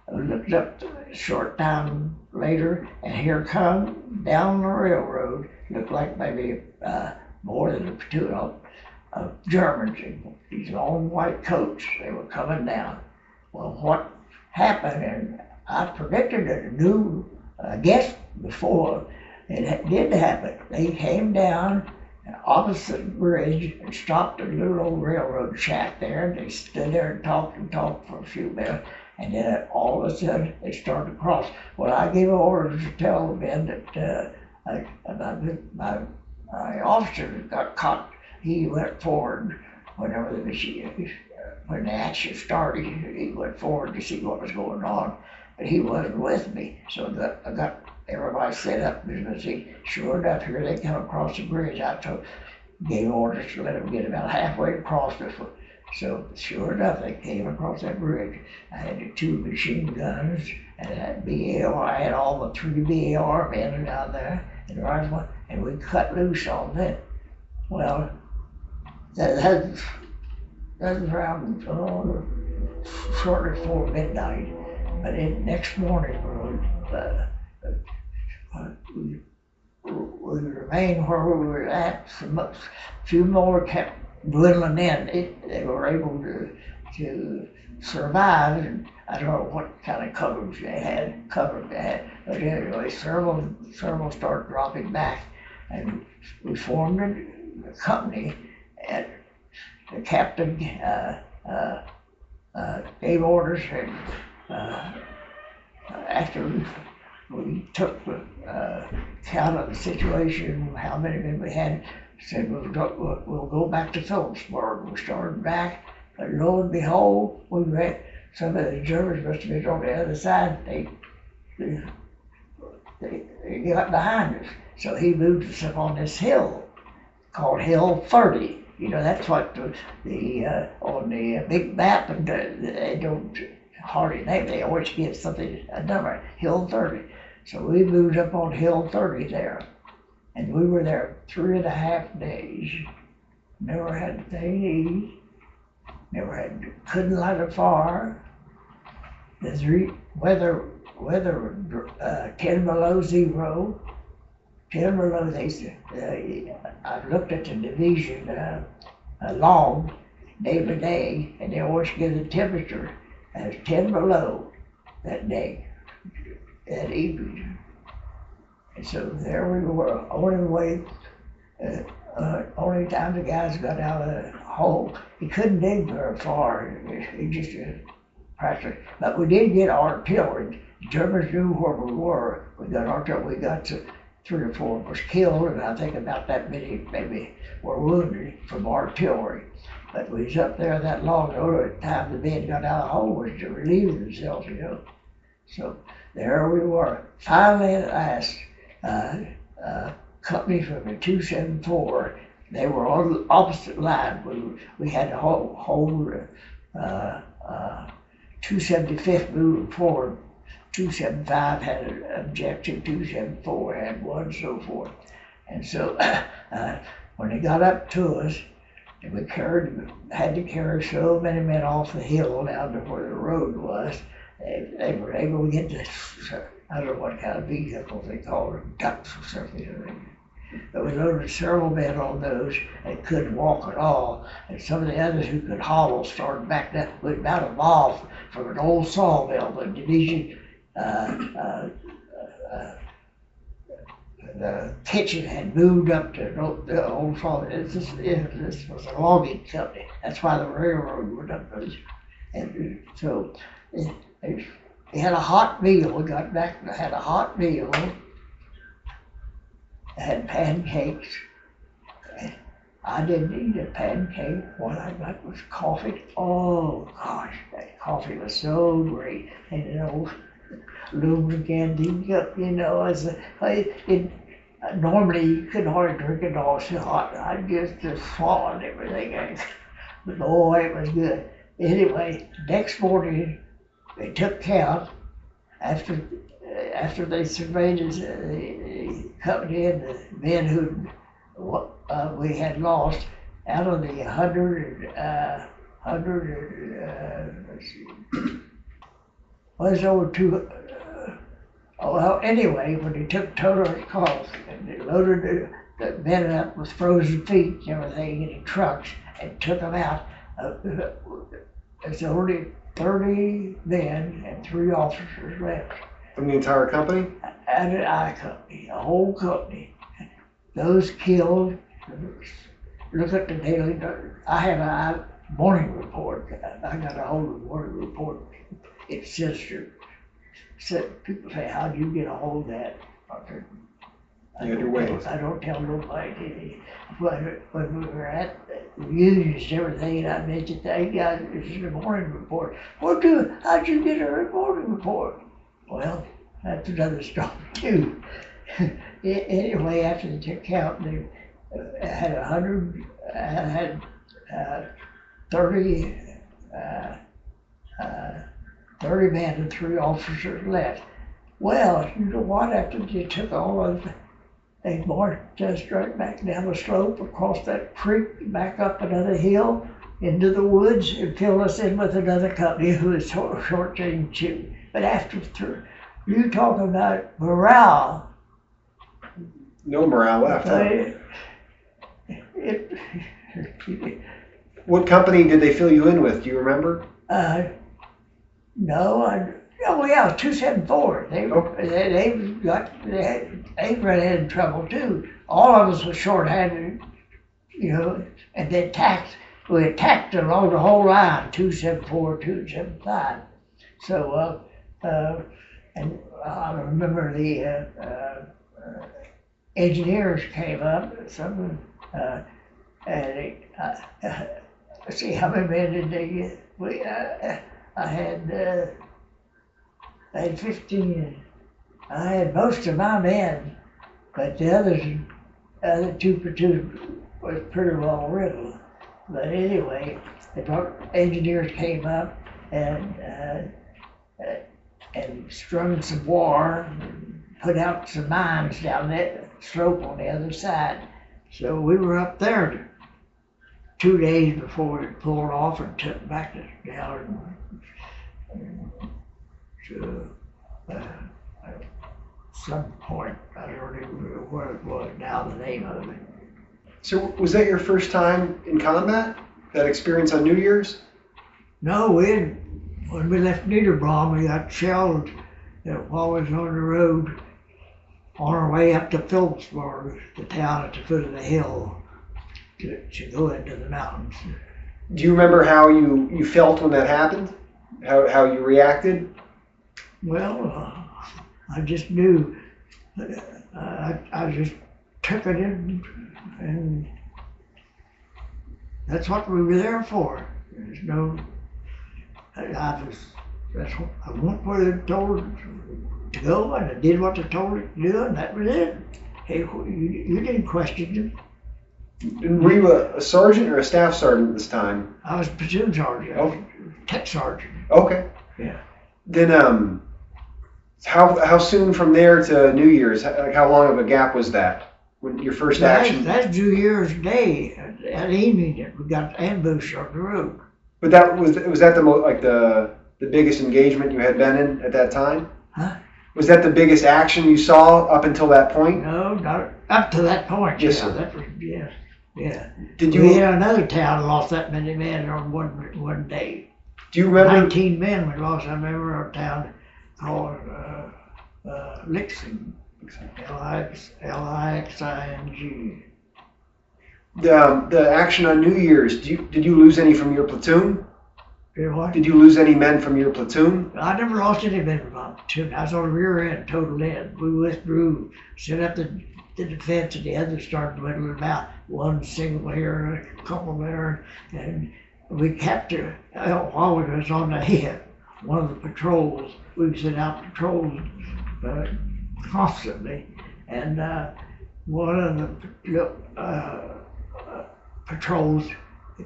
I looked up a short time later, and here come down the railroad, looked like maybe more than a platoon of Germans in these long white coats. They were coming down. Well, what happened, and I predicted it, knew, I guess before it did happen. They came down opposite the bridge and stopped at a little old railroad shack there, and they stood there and talked for a few minutes. And then all of a sudden they started to cross. Well, I gave orders to tell the men that my officer got caught. He went forward whenever when the action started. He went forward to see what was going on, but he wasn't with me. So I got everybody set up. Sure enough, here they come across the bridge. Gave orders to let them get about halfway across this one. So sure enough, they came across that bridge. I had the 2 machine guns and that BAR. I had all the 3 BAR men down there and the rifle, and we cut loose on them. Well, that was around shortly before midnight. But next morning, we remained where we were at. A few more kept dwindling in. They were able to survive, and I don't know what kind of cover they had, but anyway, several started dropping back, and we formed a company, and the captain gave orders, and after we took count of the situation, how many men we had, said we'll go back to Phillipsburg. We started back, but lo and behold, some of the Germans must have been on the other side. They got behind us. So he moved us up on this hill called Hill 30. You know, that's what on the big map, and they don't hardly name. They always give something a number, Hill 30. So we moved up on Hill 30 there, and we were there 3.5 days. Never had anything to eat. Couldn't light a fire. The weather 10 below zero. 10 below, they said, I looked at the division log day by day, and they always give the temperature as 10 below that day, that evening. And so there we were, only time the guys got out of the hole. He couldn't dig very far. He just practically. But we did get artillery. The Germans knew where we were. We got artillery. We got 3 or 4 was killed, and I think about that many maybe were wounded from artillery. But we was up there that long. The only time the men got out of the hole was to relieve themselves, you know. So there we were. Finally, at last, company from the 274, they were on the opposite line. We had to hold 275th moving forward. 275 had an objective, 274 had one, and so forth. And so when they got up to us, and we had to carry so many men off the hill down to where the road was, they were able to get this, I don't know what kind of vehicles they called them, ducks or something. But we loaded several men on those that couldn't walk at all, and some of the others who could hobble started back down. We about a mile from an old sawmill. The division, the kitchen had moved up to the old sawmill. This was a logging company. That's why the railroad went up those. And so they had a hot meal. We got back and had a hot meal. I had pancakes. I didn't eat a pancake. What I got was coffee. Oh gosh, that coffee was so great. And an old lubricant cup, you know, normally you couldn't hardly drink it all so hot. I just swallowed everything. But boy, it was good. Anyway, next morning they took count after they surveyed us, the company and the men who we had lost. Out of the 100, let's see, was over 2. Well, anyway, when they took total cost and they loaded the men up with frozen feet and everything in the trucks and took them out, there's only 30 men and 3 officers left. From the entire company? And an I company, a whole company. Those killed, look at the daily, I have a morning report. I got a hold of the morning report. It says, people say, how do you get a hold of that? I don't tell nobody. When we were at the unions and everything, and I mentioned, hey guys, this is a morning report. How'd you get a morning report? Well, that's another story too. Anyway, after they took count, they had 30 men and 3 officers left. Well, you know what? After they took all of them, they marched straight back down the slope, across that creek, back up another hill, into the woods, and filled us in with another company who was short-changed too. But after you talking about morale. No morale left. What company did they fill you in with? Do you remember? No, oh yeah, 274. They Okay. they ran into trouble too. All of us were short-handed, you know, and they we attacked along the whole line, 274, 275. So, and I remember the engineers came up, some, and let's see, how many men did they get? I had 15. I had most of my men, but the other two platoons was pretty well riddled. But anyway, engineers came up and strung some wire, and put out some mines down that slope on the other side. So we were up there 2 days before it pulled off and took back to Gallagher. So, at some point, I don't even remember what it was now, the name of it. So was that your first time in combat? That experience on New Year's? No, when we left Niederbraun, we got shelled while we was on the road on our way up to Phillipsburg, the town at the foot of the hill, to go into the mountains. Do you remember how you felt when that happened? How you reacted? Well, I just knew. I just took it in, and that's what we were there for. There's no. I went where they told to go, and I did what they told me to do, and that was it. Hey, you didn't question them. And were you a sergeant or a staff sergeant this time? I was platoon sergeant, Okay. tech sergeant. Okay. Yeah. Then how soon from there to New Year's? How long of a gap was that? When your first action? That's New Year's Day. At evening, we got ambushed on the road. But that was that the biggest engagement you had been in at that time? Huh? Was that the biggest action you saw up until that point? No, not up to that point. Yes, Yeah, sir. that was, yeah, yeah. Did We you had another town lost that many men on one day. do you remember? 19 men we lost. I remember a town called Lixing. Lixing. The action on New Year's, did you lose any from your platoon? You know what? Did you lose any men from your platoon? I never lost any men from my platoon. I was on the rear end, total end. We withdrew, set up the defense, and the others started whittling them out. One single here, a couple there, and we captured, while we was on the head, one of the patrols. We sent out patrols constantly, and one of the patrols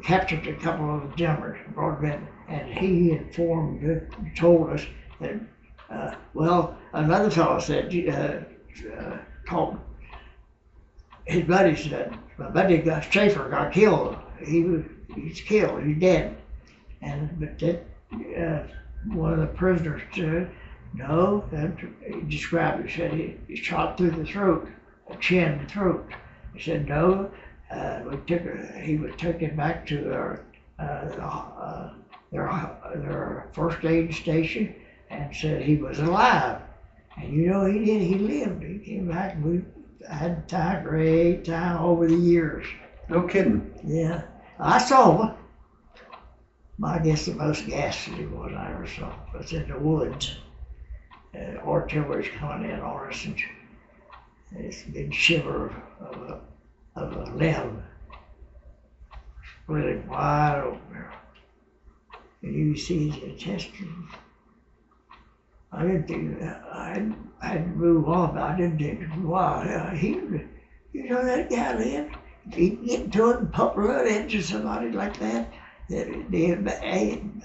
captured a couple of the jumpers, brought them in, and he told us that, well, another fellow said, told his buddy said, my buddy Schaefer got killed. He's killed, he's dead. But that, one of the prisoners said, no, he described it, said he shot through the throat, chin and throat. He said, no, he was taken back to their first aid station and said he was alive. And you know, he did, he lived. He came back, and we had a great time over the years. No kidding. Yeah. I saw one. I guess the most ghastly one I ever saw was in the woods. Artillery's coming in on us, and this big shiver of a limb splitting wide open. And you see his intestines. I didn't think I had to move on, but I didn't think, wow, you know that guy lived? If you can get into it and pump blood into somebody like that, they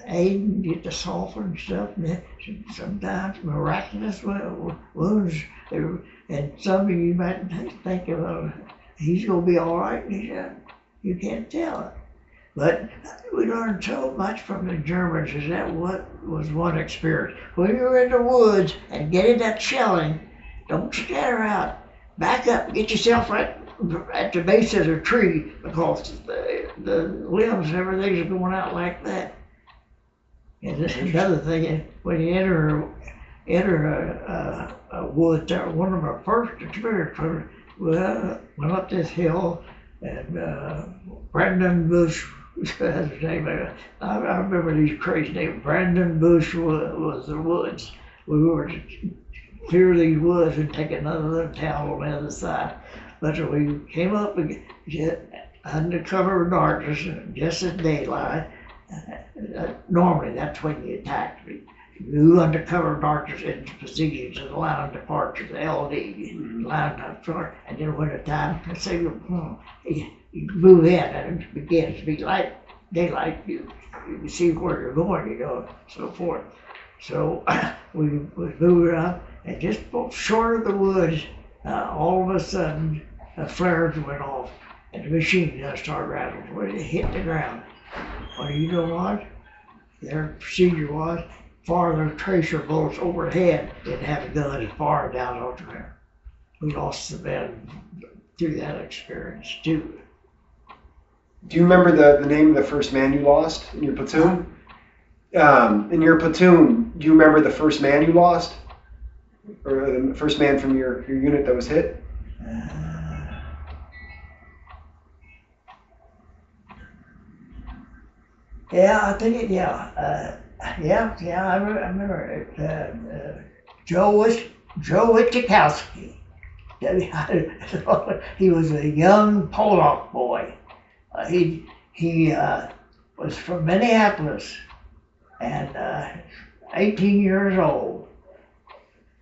aid get the sulfur and stuff, and sometimes miraculous wounds, and some of you might think of, he's going to be all right, and you can't tell. But we learned so much from the Germans, is that what was one experience. When you're in the woods and getting that shelling, don't scatter out. Back up, get yourself right at the base of the tree, because the limbs and everything are going out like that. And this is another thing, when you enter a wood, one of our first experiences, we went up this hill, and Bradenton Bush, that's his name. I remember these crazy names. Bradenton Bush was the woods. We were to clear these woods and take another little town on the other side. But we came up under cover of darkness, just at daylight. Normally, that's when you attack. You move under cover of darkness into positions to the line of departure, the LD, line up front, and then when the time to signal, you move in and it begins to be light, daylight. You see where you're going, so forth. So we moved up, and just short of the woods, all of a sudden, flares went off, and the machine gun started rattling when it hit the ground. Well, you know what? Their procedure was fire their tracer bullets overhead and have the guns fired down on the ground. We lost the men through that experience too. Do you remember the name of the first man you lost in your platoon? In your platoon, do you remember the first man you lost? Or the first man from your unit that was hit? Yeah, I think it, yeah. I remember it. Joe Witchakowski. He was a young Pollock boy. He was from Minneapolis and 18 years old,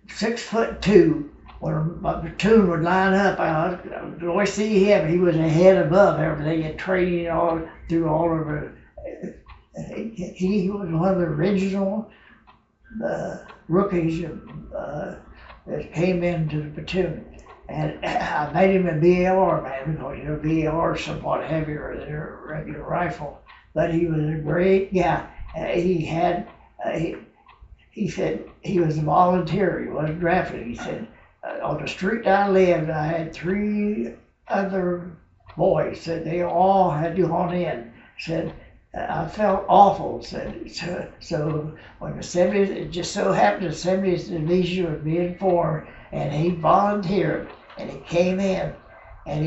6'2". When my platoon would line up, I would always see him. He was a head above everything and training through all of it. He was one of the original rookies that came into the platoon. And I made him a BAR man because BAR is somewhat heavier than a regular rifle. But he was a great guy. He said he was a volunteer. He wasn't drafted. He said, on the street I lived, I had 3 other boys that they all had gone in. Said, I felt awful. Said, so when the 70th, it just so happened the 70th Division was being formed, and he volunteered, and he came in, and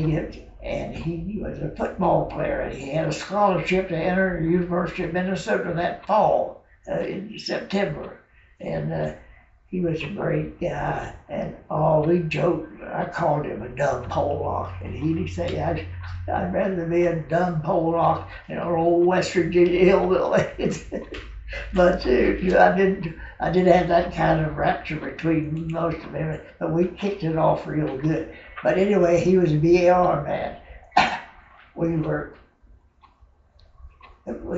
he was a football player, and he had a scholarship to enter the University of Minnesota that fall in September, and he was a great guy, and we joked. I called him a dumb Pollock, and he'd say, I'd rather be a dumb Pollock than an old West Virginia hillbilly. But I didn't have that kind of rapture between most of them, but we kicked it off real good. But anyway, he was a BAR man. We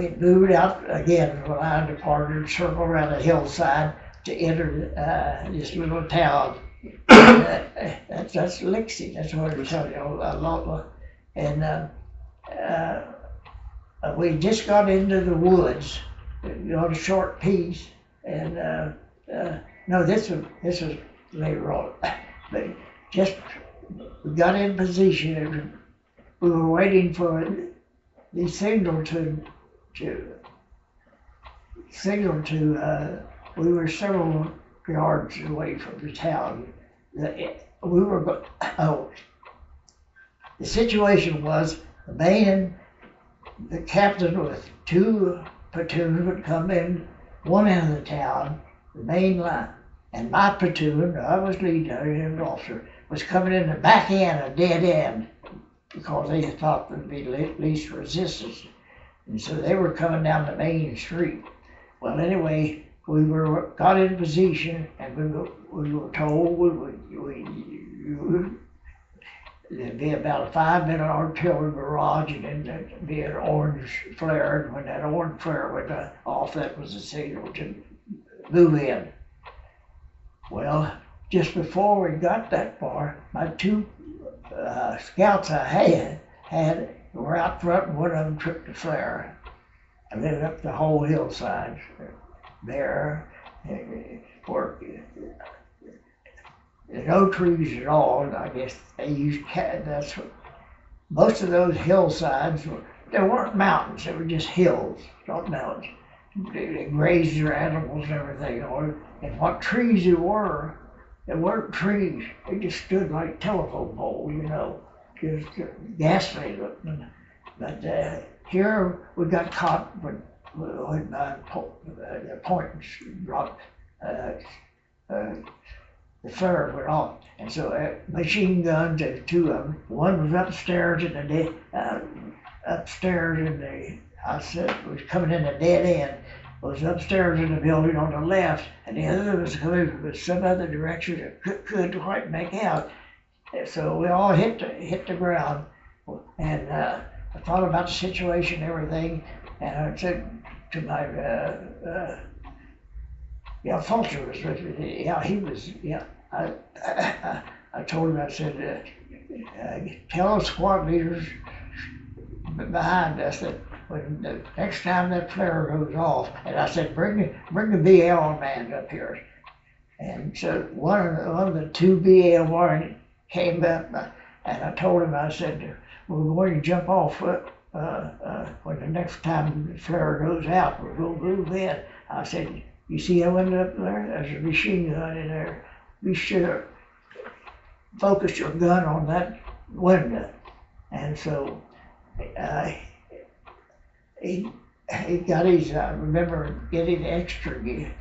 moved out again when I departed, circled around the hillside to enter this little town. That's Lixie. That's what it's called. And we just got into the woods on a short piece. And no, this was later on. But just we got in position. And we were waiting for the signal to signal to. We were several yards away from the town. The situation was the captain with 2 platoons would come in one end of the town, the main line, and my platoon, I was lead officer, was coming in the back end, a dead end, because they thought there'd be least resistance. And so they were coming down the main street. Well, anyway, we got in position, and we were told there'd be about a 5-minute artillery barrage, and then there'd be an orange flare. And when that orange flare went off, that was the signal to move in. Well, just before we got that far, my 2 scouts I had were out front, and one of them tripped the flare. And then up the whole hillside there, no trees at all. And I guess they used that's what most of those hillsides were. There weren't mountains; they were just hills, not mountains. they grazed their animals and everything, and what trees they weren't trees. They just stood like telephone poles, just ghastly looking. But here we got caught when the points dropped. The flare went off, and so machine guns. There's two of them. One was upstairs in the I said was coming in a dead end. Was upstairs in the building on the left, and the other was coming from some other direction that couldn't quite make out. And so we all hit the ground, and I thought about the situation and everything, and I said to my Fulcher was with me. Yeah, he was. Yeah, I told him. I said, tell the squad leaders behind us that when the next time that flare goes off, and I said, bring the BL man up here. And so one of the two BL men came up, and I told him, I said, we're going to jump off when the next time the flare goes out, we're going to move in. I said, you see that window up there? There's a machine gun in there. Be sure focus your gun on that window. And so he got his, I remember getting extra gear.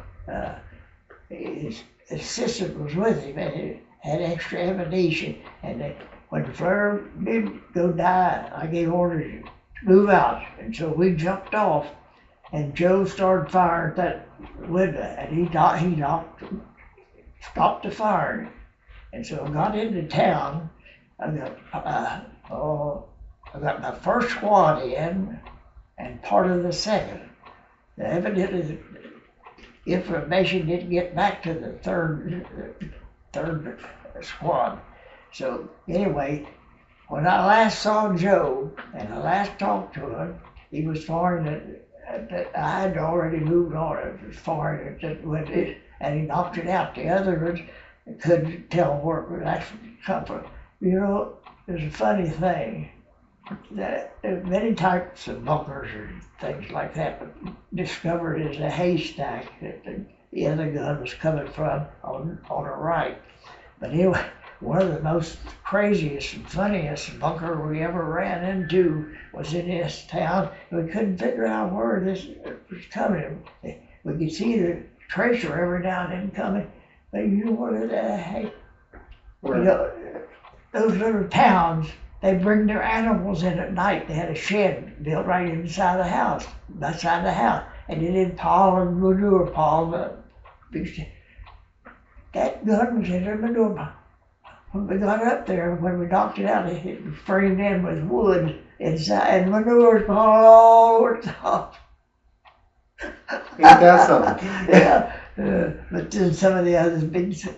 His assistant was with him and he had extra ammunition. And when the flare did go die, I gave orders to move out. And so we jumped off, and Joe started firing at that window, and he stopped the firing. And so I got into town. I got my first squad in, and part of the second. Evidently, the information didn't get back to the third squad. So anyway, when I last saw Joe and I last talked to him, he was firing that I had already moved on. It was firing and he knocked it out. The other ones couldn't tell where it would actually come from. There's a funny thing. That many types of bunkers or things like that, but discovered as a haystack that the other gun was coming from on the right. But anyway, one of the most craziest and funniest bunker we ever ran into was in this town. We couldn't figure out where this was coming. We could see the tracer every now and then coming, but those little towns, they bring their animals in at night. They had a shed built right inside the house, and they did pile and manure pile. That gun was in the manure pile. When we got up there, when we knocked it out, it was framed in with wood inside, and manure pile all over the top. Ain't that something? Yeah. But then some of the others,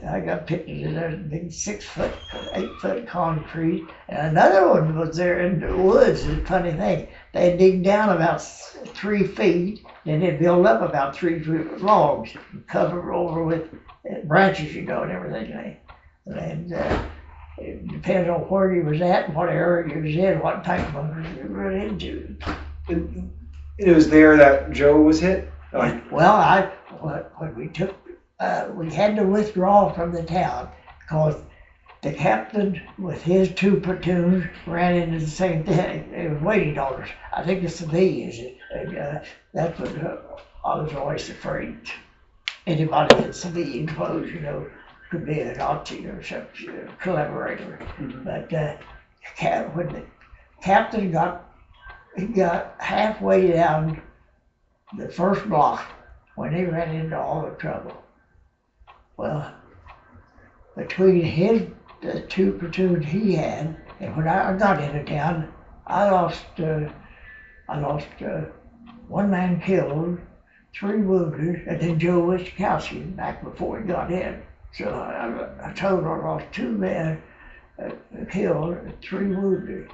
I got pictures of those big 6 foot, 8 foot concrete. And another one was there in the woods. It's a funny thing. They dig down about 3 feet, then they build up about 3 feet with logs, cover over with branches, and everything. And it depends on where you was at and what area you was in, what type of bunkers you were into. And it was there that Joe was hit? Well, when we had to withdraw from the town because the captain with his 2 platoons ran into the same thing. They were waiting on us. I think the civilians. That's what I was always afraid. Anybody in civilian clothes, could be a Nazi or some collaborator. Mm-hmm. But when the captain got halfway down the first block, when he ran into all the trouble. Well, between the 2 platoons he had, and when I got into town, I lost 1 man killed, 3 wounded, and then Joe Wiskowski back before he got in. So I told I lost 2 men killed and 3 wounded.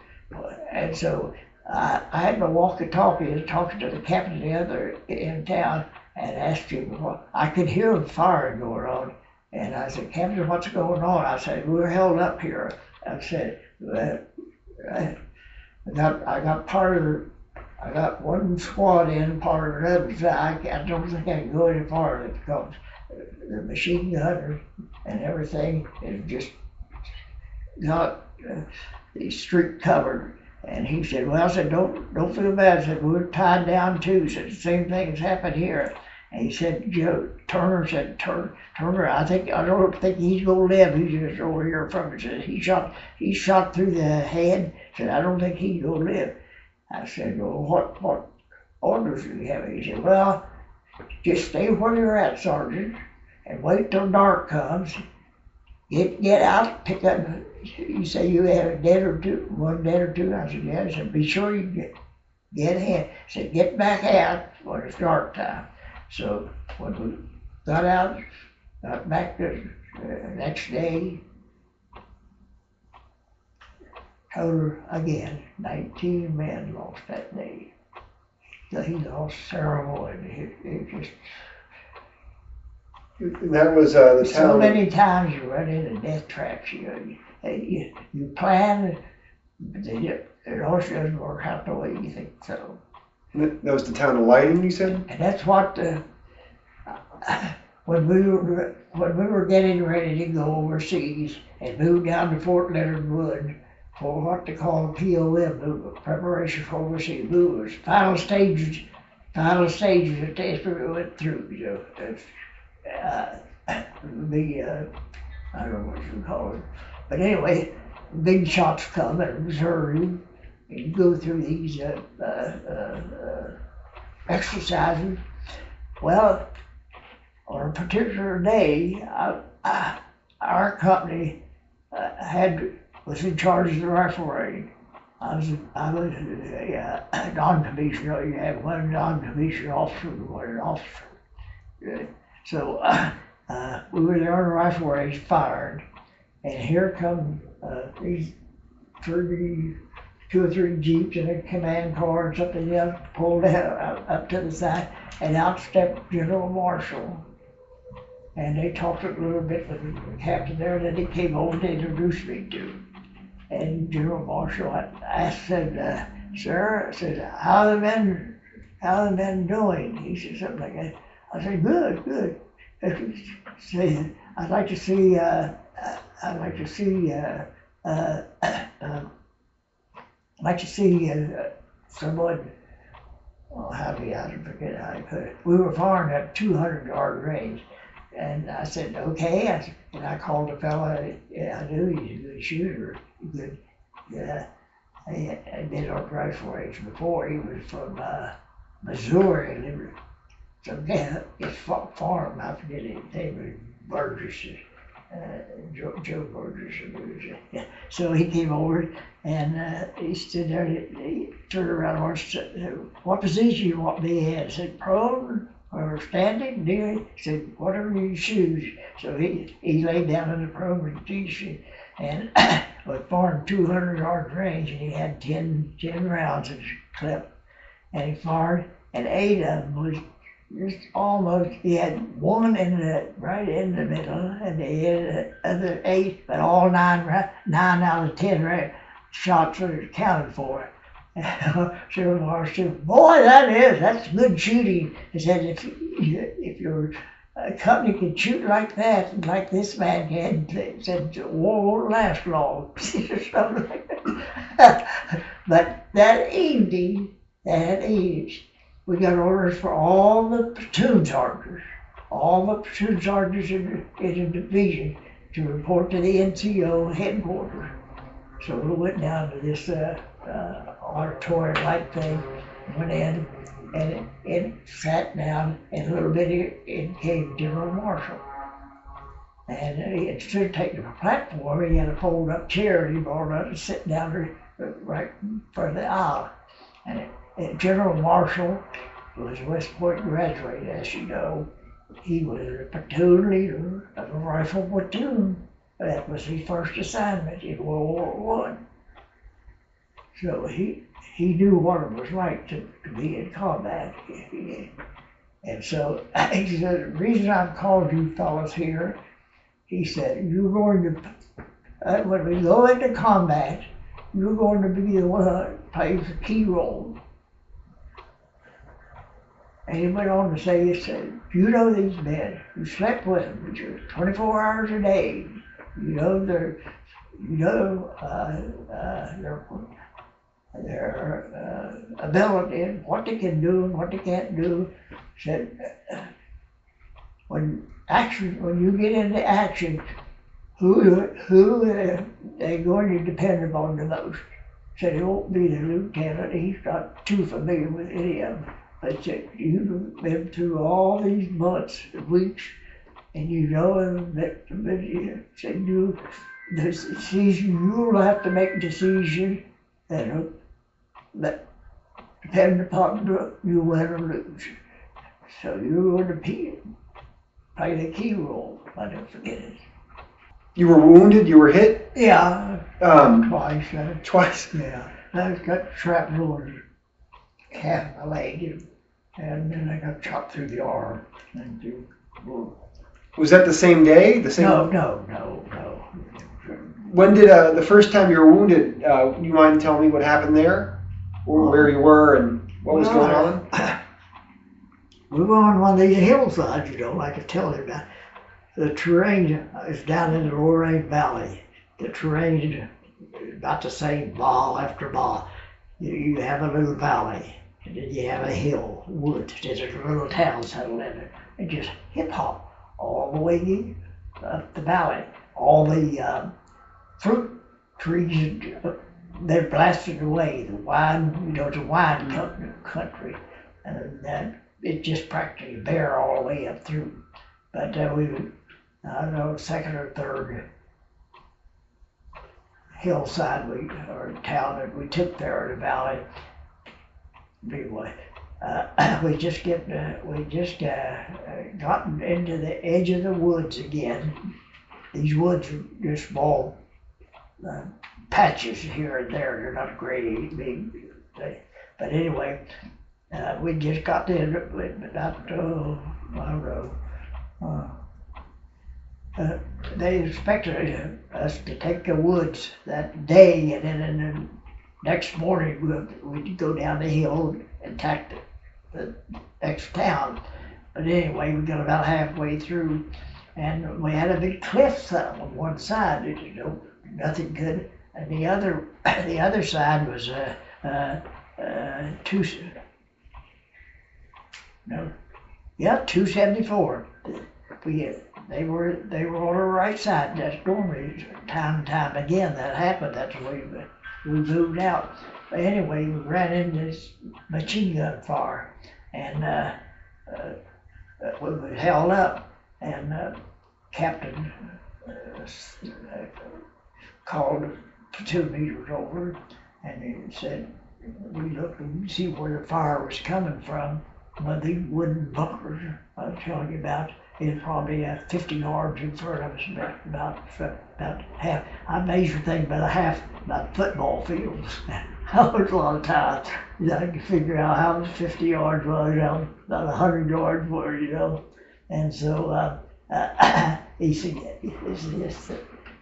And so I had my walkie-talkie talking to the captain the other in town and asked him, I could hear the firing going on. And I said, Captain, what's going on? I said, we're held up here. I said, I got part of I got one squad in part of another side. I don't think I can go any farther because the machine gunners and everything is just not the street covered. And he said, well, I said, don't feel bad. I said, we're tied down too. Said, the same thing has happened here. And he said, Joe, Turner said, Turner, I don't think he's gonna live. He's just over here from it. Said, he shot through the head. Said, I don't think he's gonna live. I said, well, what orders do you have? He said, well, just stay where you're at, Sergeant, and wait till dark comes. Get out, pick up. You say you had a dead or two, one dead or two. I said, yeah. He said, be sure you get in. He said, get back out when it's dark time. So when we got out, got back the next day, total again, 19 men lost that day. So he lost several, and it just. And that was the So town. many times you run into death traps. You plan, but it always doesn't work out the way you think so. That was the town of Lighting, you said? And that's what when we were getting ready to go overseas and move down to Fort Leonard Wood for what they call a POM, preparation for overseas movers, final stages that they went through. You know, I don't know what you call it, but anyway, big shots come in Missouri, and you go through these exercises. Well, on a particular day, our company was in charge of the rifle range. I was a non-commissioned. You have one non-commissioned officer and one officer. So we were there on the rifle range firing, and here come these 2 or 3 jeeps and a command car and something else pulled out up to the side, and out stepped General Marshall. And they talked a little bit with the captain there, and then he came over to introduce me to. And General Marshall, I said, sir, I said, how are the men doing? He said something like that. I said, good. I'd like to see someone. Oh, I forget how to put it. We were firing at 200-yard range, and I said, okay. And I called the fella. I knew he was a good shooter. I did our rifle range before. He was from Missouri. His farm, I forget his name, was Burgess, Joe Burgess. So he came over and he stood there. He turned around and said, what position you want me in? I said, prone or standing? He said, whatever you choose. So he laid down in the prone position and was firing 200-yard range, and he had 10 rounds in his clip. And he fired, and 8 of them was just almost, he had one right in the middle, and the other 8, but all 9 out of 10 shots were accounted for. General Marshall said, boy, that's good shooting. He said, if your company can shoot like that, like this man can, he said, the war won't last long. Something like that. But that evening, we got orders for all the platoon sergeants in the division to report to the NCO headquarters. So we went down to this auditorium-like thing, went in, and it sat down, and a little bit in came General Marshall. And instead of taking the platform, he had a fold-up chair, and he brought it up and sit down there right in front of the aisle. And General Marshall was a West Point graduate, as you know. He was a platoon leader of a rifle platoon. That was his first assignment in World War I. So he knew what it was like to be in combat. And so he said, the reason I've called you fellas here, he said, you're going to, when we go into combat, you're going to be the one that plays a key role. And he went on to say, he said, you know these men, you slept with them 24 hours a day. You know their ability and what they can do and what they can't do. Said, when you get into action, who they're going to depend upon the most. Said it won't be the lieutenant, he's not too familiar with any of them. But said, you've been through all these months, weeks, and you know that said the decision, you'll have to make a decision that depend upon you win or lose. So you're going to play the key role. I don't forget it. You were wounded? You were hit? Yeah, twice. Twice? Yeah, I got shrapnel in half my leg, and then I got shot through the arm. Was that the same day? The same? No. When did the first time you were wounded? You mind telling me what happened there, or where you were, and what was going on? We were on one of these hillsides, like I tell you about. The terrain is down in the Lorraine Valley. The terrain is about the same, mile after mile. You have a little valley, and then you have a hill, woods. There's a little town settled in it. And just hip hop all the way up the valley. All the fruit trees, they're blasted away. The wine, it's a wine country, and it's just practically bare all the way up through. But I don't know, second or third hillside or town that we took there in the valley. Anyway, we just gotten into the edge of the woods again. These woods are just small patches here and there. They're not great big. But anyway, we just got in about, I don't know. They expected us to take the woods that day, and then the next morning we'd go down the hill and attack the next town. But anyway, we got about halfway through, and we had a big cliff on one side. Nothing good, and the other side was 274. They were on the right side. That's normally time and time again that happened. That's the way we moved out. But anyway, we ran into this machine gun fire, and we were held up. And Captain called the platoon leaders over, and he said, we looked and see where the fire was coming from. One of these wooden bunkers I was telling you about is probably 50 yards in front of us, about half. I measured things about football fields. That was a lot of time. I could figure out how 50 yards was, how about 100 yards were, And so he said,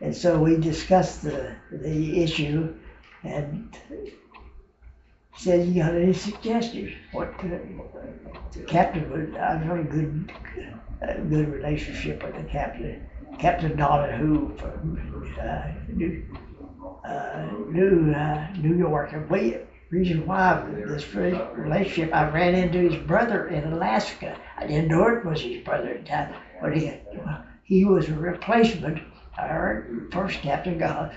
and so we discussed the issue, and said, you got any suggestions? What the captain was, I had a good relationship with the captain. Captain Donahue from New York. And the reason why this relationship, I ran into his brother in Alaska. I didn't know it was his brother at the time, but he was a replacement. Our first captain got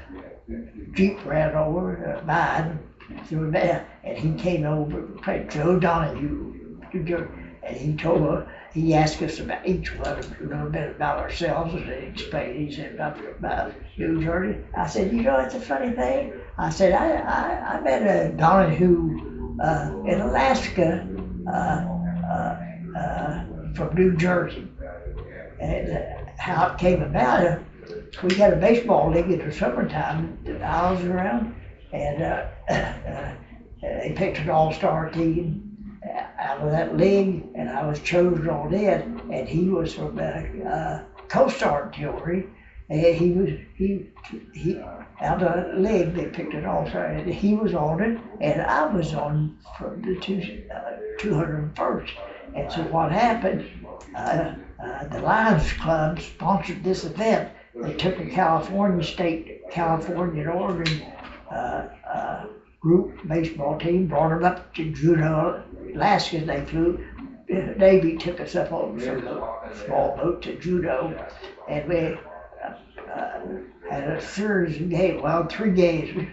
Jeep ran over mine through there, and he came over, Joe Donahue, and he asked us about each one, a little bit about ourselves, and they explained. He said about New Jersey. I said, it's a funny thing. I said, I met a Donahue in Alaska from New Jersey, and how it came about. We had a baseball league in the summertime that I was around, and they picked an all-star team out of that league, and I was chosen on it. And he was from Coast Artillery, and he out of the league they picked an all-star, and he was on it, and I was on from the 201st. And so what happened, the Lions Club sponsored this event. They took a California and Oregon group baseball team, brought them up to Juneau, Alaska. They flew. The Navy took us up on some small boat to Juneau, and we had a series of games. Well, 3 games.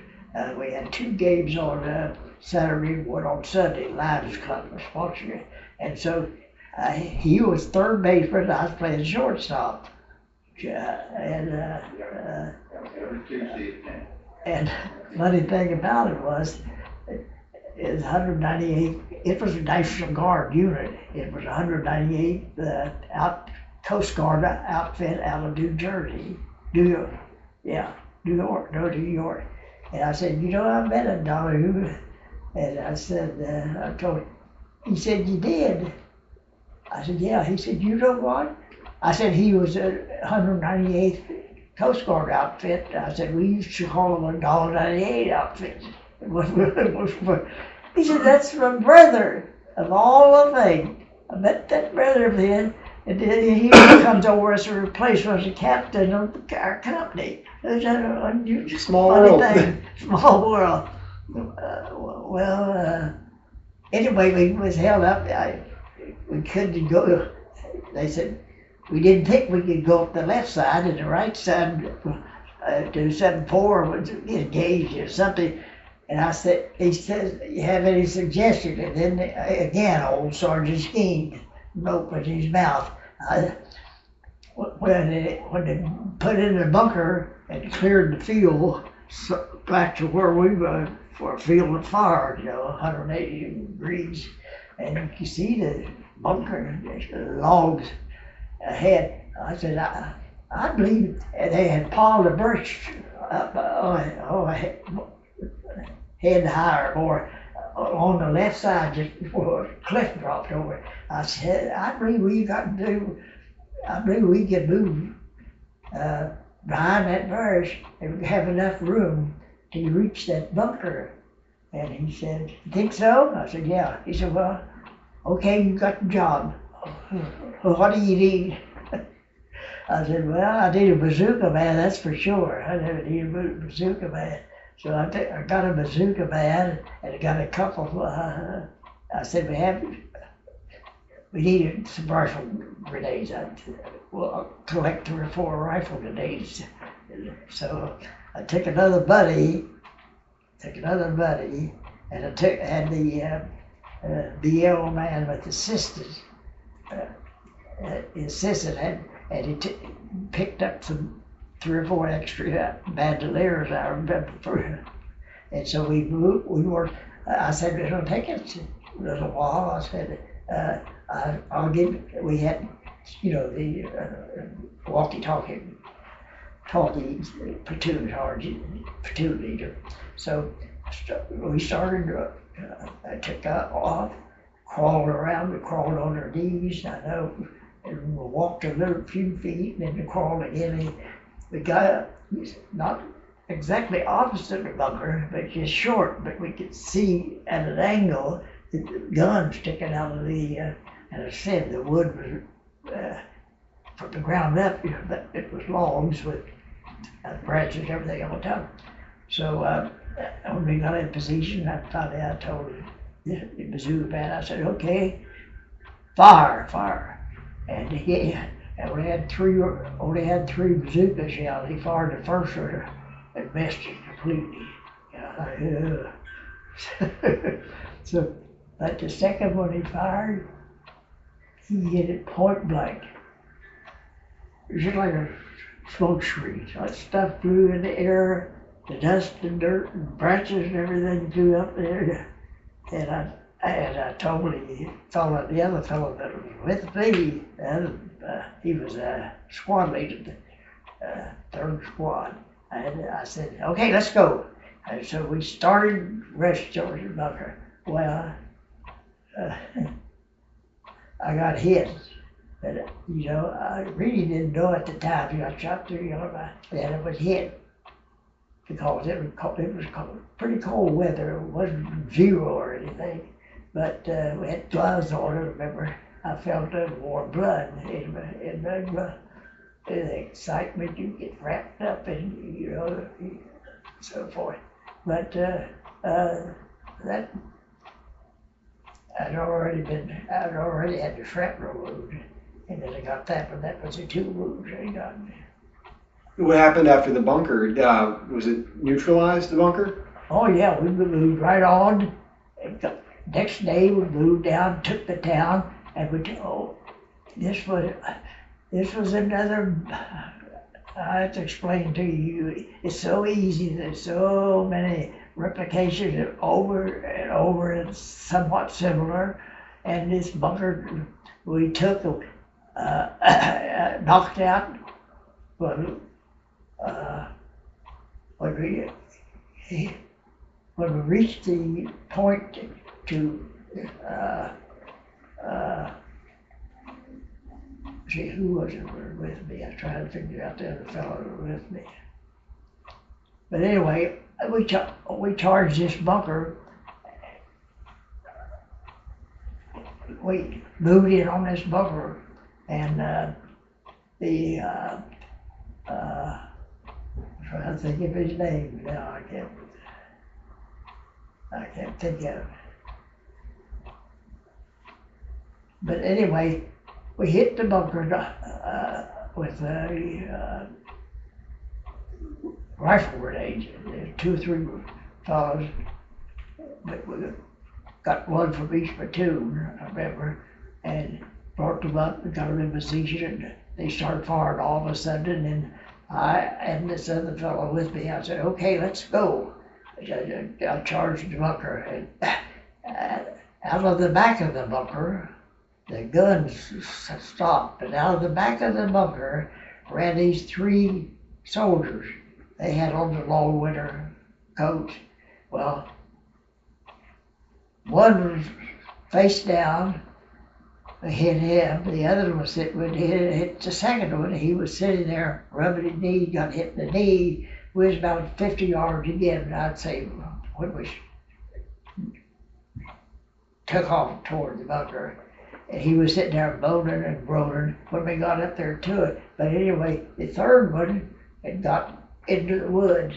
We had 2 games on Saturday, 1 on Sunday. Lions Club was sponsoring it, and so he was third baseman. I was playing shortstop, and funny thing about it was, is 198. It was a National Guard unit. It was 198th Coast Guard outfit out of New Jersey, New York. Yeah, New York. And I said, I met him, Donahue. And I said, I told him. He said, you did? I said, yeah. He said, you know what? I said, he was a 198th Coast Guard outfit. I said, we used to call them a $1.98 outfit. He said, that's my brother of all the things. I met that brother of his, and then he comes over as a replacement as a captain of our company. It's an unusual, Small funny world. thing. Small world. Anyway, we was held up. We couldn't go. They said, we didn't think we could go up the left side, and the right side, 274 was engaged or something. And I said, he says, you have any suggestion? And then again, old Sergeant Skeen opened his mouth. When they put in the bunker and cleared the field back to where we were for a field of fire, 180 degrees. And you can see the bunker, the logs ahead. I said, I believe they had piled the birch up head higher, or on the left side, just before a cliff dropped over. I said, I believe we could move behind that birch and have enough room to reach that bunker. And he said, you think so? I said, yeah. He said, well, okay, you got the job. Well, what do you need? I said, well, I need a bazooka man, that's for sure. I never need a bazooka man. So I got a bazooka man, and I got a couple. I said, we needed some rifle grenades. I'll collect 3 or 4 rifle grenades. So I took another buddy, and I had the BL man with the sisters. His sister and he picked up some 3 or 4 extra bandoliers, I remember. And so we worked. I said, it'll take us a little while. I said, I'll give, we had, the walkie-talkie platoon sergeant, platoon leader. So we started, I took off, crawled around, we crawled on our knees, I know, and we walked a little few feet, and then we crawled again. We got not exactly opposite the bunker, but just short, but we could see at an angle the gun sticking out of the, and I said the wood was, from the ground up, but it was logs with branches and everything on top. So when we got in position, I told the bazooka man, I said, okay, fire. And he only had 3 bazooka shells. He fired the first one and missed it completely. So, but the second one he fired, he hit it point blank. It was just like a smoke screen. That stuff flew in the air, the dust and dirt and branches and everything flew up there. And I told the other fellow that was with me, he was a squad leader, third squad. And I said, okay, let's go. And so we started rush towards the bunker. Well, I got hit. But, I really didn't know at the time. I shot through that I was hit. Because it was pretty cold weather. It wasn't 0 or anything. But we had gloves on, I remember. I felt the warm blood in the excitement you get wrapped up in, you know, so forth. But that I'd already had the shrapnel wound, and then I got that, but that was the 2 wounds I got. What happened after the bunker? Was it neutralized, the bunker? Oh yeah, we moved right on. Next day we moved down, took the town, and this was another. I have to explain to you. It's so easy. There's so many replications over and over, and somewhat similar. And this bunker we took, knocked out. When we reached the point to see who was it with me. I was trying to figure out the other fellow who was with me. But anyway, we charged this bunker. We moved in on this bunker, and I'm trying to think of his name now. I can't think of it. But anyway, we hit the bunker with a rifle grenade. There's 2 or 3 fellows. But we got one from each platoon, I remember, and brought them up and got them in position. And they started firing all of a sudden, and I and this other fellow with me, I said, "Okay, let's go." I charged the bunker, and out of the back of the bunker, the guns stopped, and out of the back of the bunker ran these 3 soldiers. They had on the long winter coats. Well, one was face down, hit him. The other one was hit the second one. He was sitting there rubbing his knee, got hit in the knee. We was about 50 yards again, I'd say, when we took off toward the bunker. And he was sitting there moaning and groaning when we got up there to it. But anyway, the third one had got into the woods.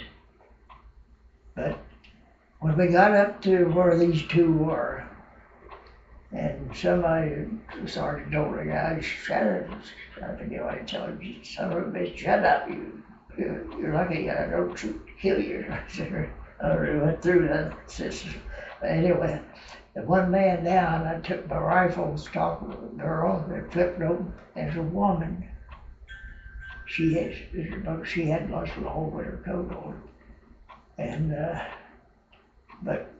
But when we got up to where these 2 were, and somebody, Sergeant told the guy, "Shut up." I forget what he told him. Son of a bitch, shut up. You're lucky I don't shoot to kill you. I already went through that system. But anyway, the one man down, I took my rifle, stopped with a girl, and flipped open. There's a woman. She had lost a whole winter coat on. And, but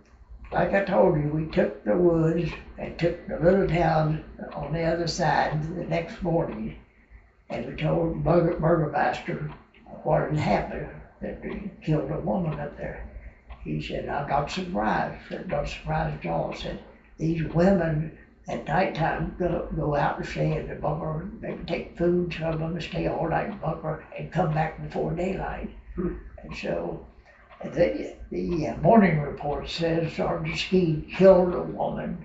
like I told you, we took the woods and took the little town on the other side the next morning. And we told the burgomaster what had happened, that they killed a woman up there. He said, "I'm not surprised." I said, "Not surprised at all." I said, "These women at nighttime go out and stay in the bunker. They can take food from them and stay all night in the bunker and come back before daylight." And so the morning report says Sergeant Skeen killed a woman.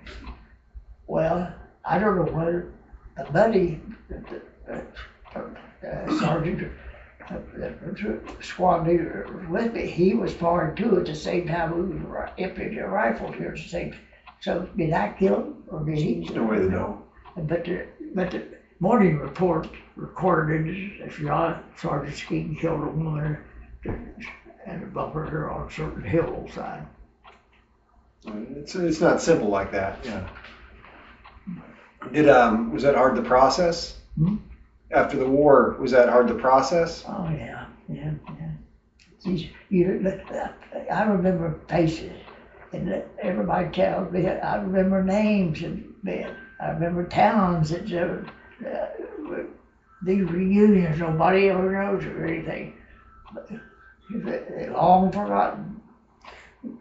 Well, I don't know whether a buddy, Sergeant, squad leader with me, he was firing too at the same time. We were emptying the rifles here at the same time. So did I kill him or did he? There's no way to know. But the morning report recorded it as Sergeant Skeen killed a woman and a bunker her on a certain hillside. It's not simple like that. Yeah. Was that hard to process? After the war, was that hard to process? Oh yeah. I remember faces, and everybody tells me. I remember names and I remember towns that these reunions nobody ever knows or anything. They're long forgotten.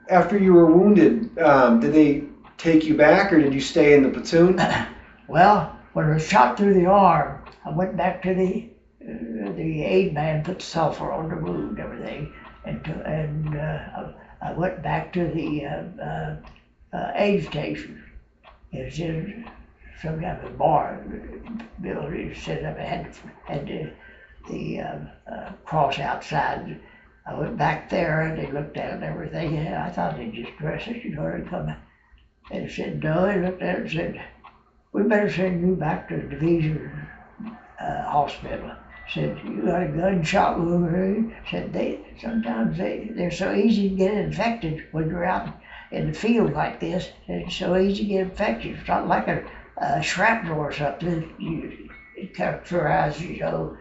After you were wounded, did they take you back, or did you stay in the platoon? Well, when I was shot through the arm, I went back to the aid man, put sulfur on the wound and everything, and I went back to the aid station. It was in some kind of bar building set up. It had the cross outside. I went back there and they looked at it and everything. And I thought they just dressed it, you know, to come. And they said, no, they looked at it and said, we better send you back to the division hospital. Said, you got a gunshot wound. Said, sometimes they're so easy to get infected when you're out in the field like this. It's so easy to get infected. It's not like a shrapnel or something. It characterizes, you know,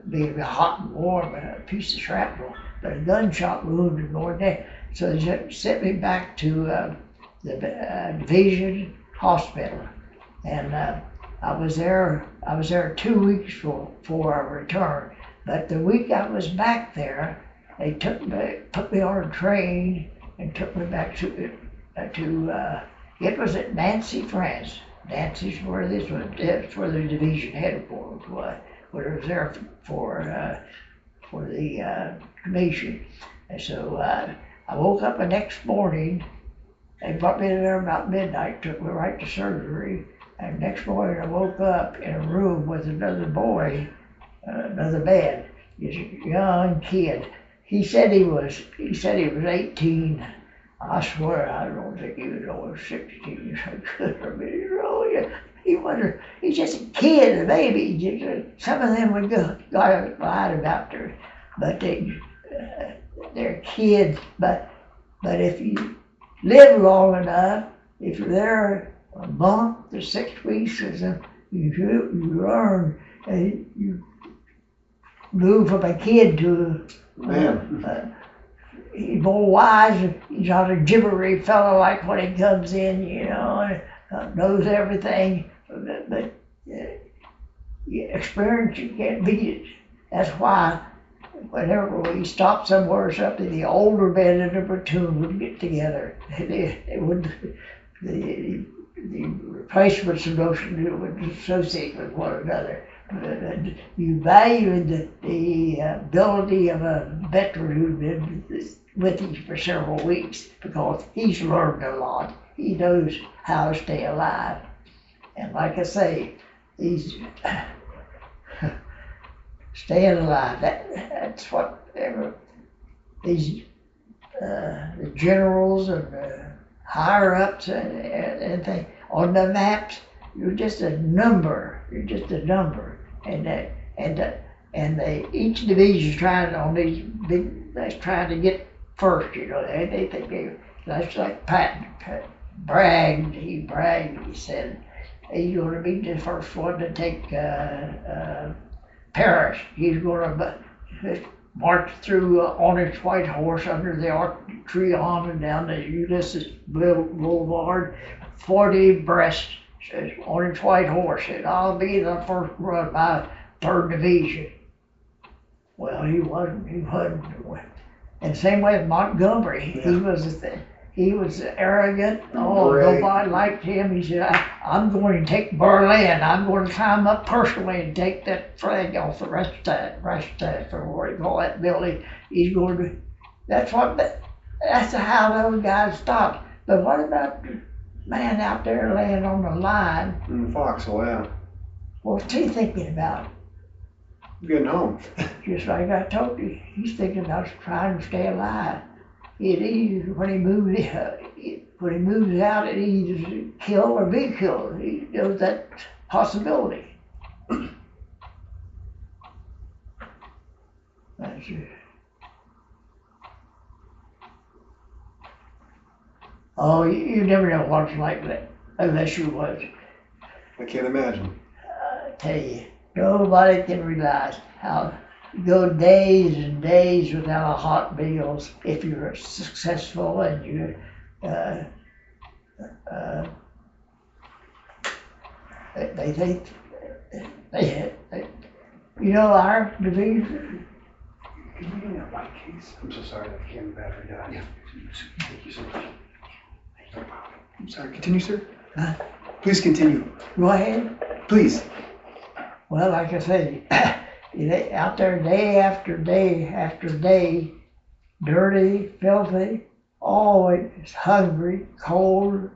being hot and warm, a piece of shrapnel. But a gunshot wound is more than that. So they sent me back to the division hospital. And I was there 2 weeks before I returned. But the week I was back there, they put me on a train and took me back to it was at Nancy, France. Nancy's where this was. That's where the division headquarters was. Where it was there for the commission. And so I woke up the next morning. They brought me there about midnight. Took me right to surgery. And next morning I woke up in a room with another boy, another man. He's a young kid. He said he was 18. I swear I don't think he was over 16. He's just a kid, a baby. Some of them would got lied about but they're kids. But if you live long enough, if you're there a month to 6 weeks, you learn, you move from a kid to he's more wise. He's not a gibbery fellow like when he comes in, you know, and knows everything. But experience, you can't beat it. That's why whenever we stopped somewhere or something, the older men in the platoon would get together. They would. The replacements and notion would associate with one another. You value the ability of a veteran who's been with you for several weeks because he's learned a lot. He knows how to stay alive. And like I say, he's staying alive. That's what these the generals and higher ups and things on the maps. You're just a number. You're just a number, and each division's trying on these big. They're trying to get first. You know, they think that's like Pat bragged. He bragged. He said he's going to be the first one to take Paris. He's going to march through on his white horse under the archery on and down the Ulysses Boulevard, 40 abreast. On his white horse, and I'll be the first run by 3rd Division. Well, he wasn't. And same way with Montgomery. Yeah. He was arrogant. Oh, nobody liked him. He said, I'm going to take Berlin. I'm going to climb up personally and take that flag off the rest for where you call that building. He's going to. That's how those guys stopped. But what about man out there laying on the line? In the foxhole, yeah. What's he thinking about? Getting home. Just like I told you, he's thinking about trying to stay alive. When he moves out, it either kill or be killed. He knows that possibility. That's it. Oh, you never know what it's like that unless you was. I can't imagine. I tell you, nobody can realize how you go days and days without a hot meals if you're successful and you they think you know our division. Can you give me that white case? I'm so sorry that the camera battery died. Yeah. Thank you so much. I'm sorry. Continue, sir. Please continue. Go ahead. Please. Well, like I say, out there day after day after day, dirty, filthy, always hungry, cold.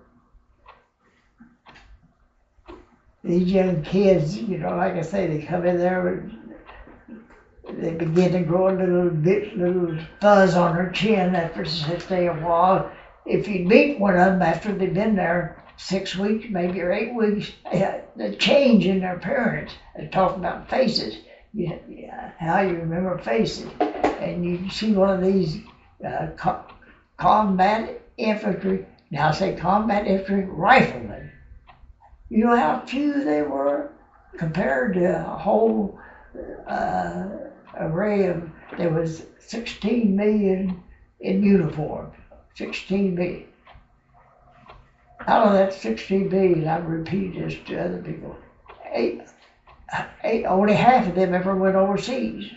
these young kids, like I say, they come in there, they begin to grow a little fuzz on their chin after stay a while. If you meet one of them after they've been there 6 weeks, maybe or 8 weeks, the change in their appearance. They talk about faces, how you remember faces, and you see one of these combat infantry. Now I say combat infantry riflemen. You know how few they were compared to a whole array of. There was 16 million in uniform. 16 million. Out of that 16 million, I've repeated this to other people. Only half of them ever went overseas.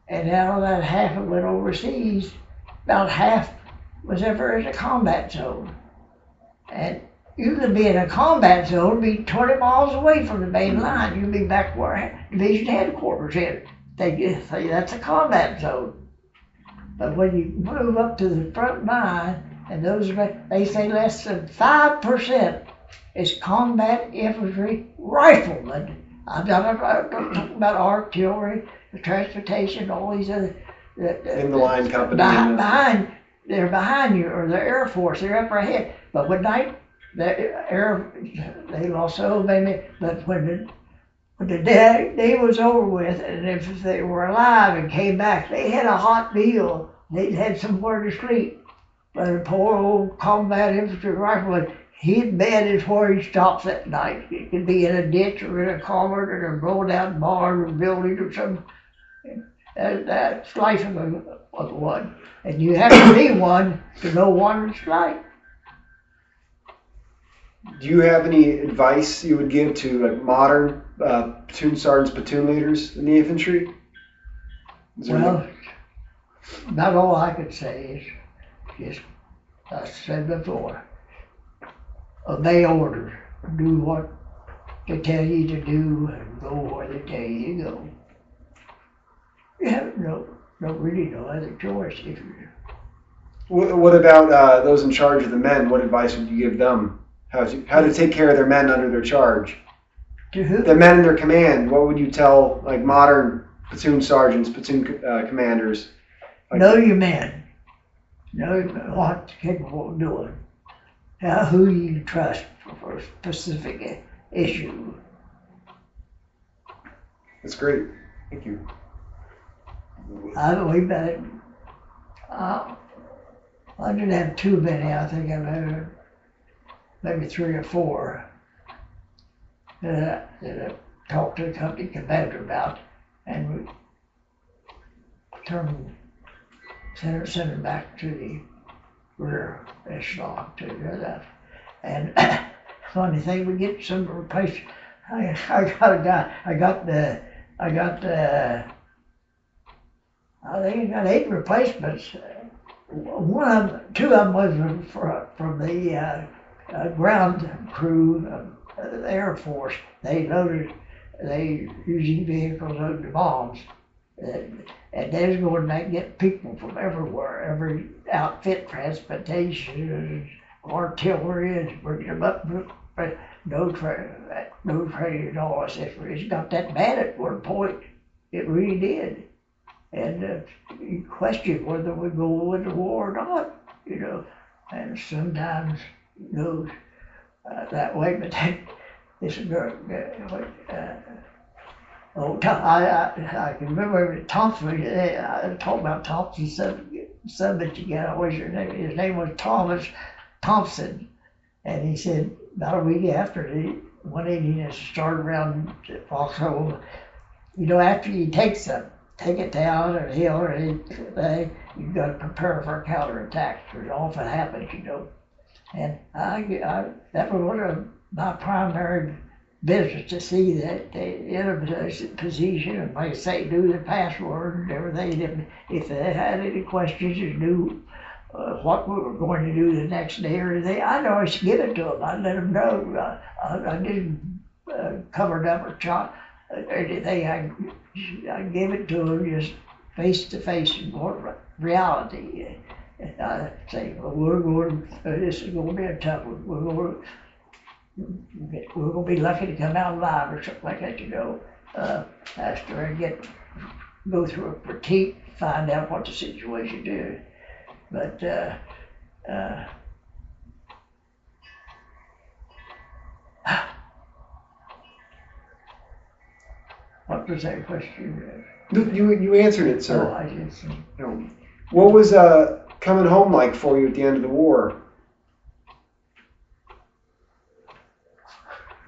And out of that half that went overseas, about half was ever in a combat zone. And you could be in a combat zone, be 20 miles away from the main line. You'd be back where division headquarters is. They say that's a combat zone. But when you move up to the front line, and they say less than 5% is combat infantry riflemen. I'm not talking about artillery, the transportation, all these other. In the line company. They're behind you, or the Air Force, they're up ahead. But when they lost so many, but when the day was over with, and if they were alive and came back, they had a hot meal. They had somewhere to sleep. But a poor old combat infantry rifleman, his bed is where he stops at night. It could be in a ditch or in a culvert or a blown out barn or building or something. That's life of one. And you have to be one to know what it's like. Do you have any advice you would give to modern platoon sergeants, platoon leaders in the infantry? Well, not all I could say is just, I said before, obey orders, do what they tell you to do, and go where they tell you to go. You have really no other choice if you. What about those in charge of the men? What advice would you give them? How to take care of their men under their charge? To who? The men in their command. What would you tell modern platoon sergeants, platoon commanders? Know your men. Know what's capable of doing. Who you trust for a specific issue. That's great. Thank you. I didn't have too many. I think I've had maybe 3 or 4 that I talked to the company commander about, and we sent them back to the rear echelon to do that. And funny thing, we get some replacement. I got a guy. I think I got 8 replacements. 2 of them was from the ground crew of the Air Force. They using vehicles loaded with bombs. And they was going to get people from everywhere, every outfit, transportation, artillery, and bring them up. But no training at all. I said, it got that bad at one point. It really did. And you question whether we go into war or not, And sometimes it goes that way. But this girl, I can remember Thompson. I talked about Thompson's son that you got. What was your name? His name was Thomas Thompson, and he said about a week after one evening, it started around Foxhole. After you take it down or hill or anything, you've got to prepare for a counterattack. It often happens, And that was one of my primary business, to see that they in a position, and like I say, knew the password and everything. If they had any questions and knew what we were going to do the next day or anything, I'd always give it to them. I'd let them know. I didn't cover it up or chop anything. I gave it to them just face to face in reality. And I say, well, this is going to be a tough one. we're gonna be lucky to come out alive or something like that, after I go through a critique, find out what the situation is. But, what was that question? You answered it, Oh, sir. I just, What was coming home like for you at the end of the war?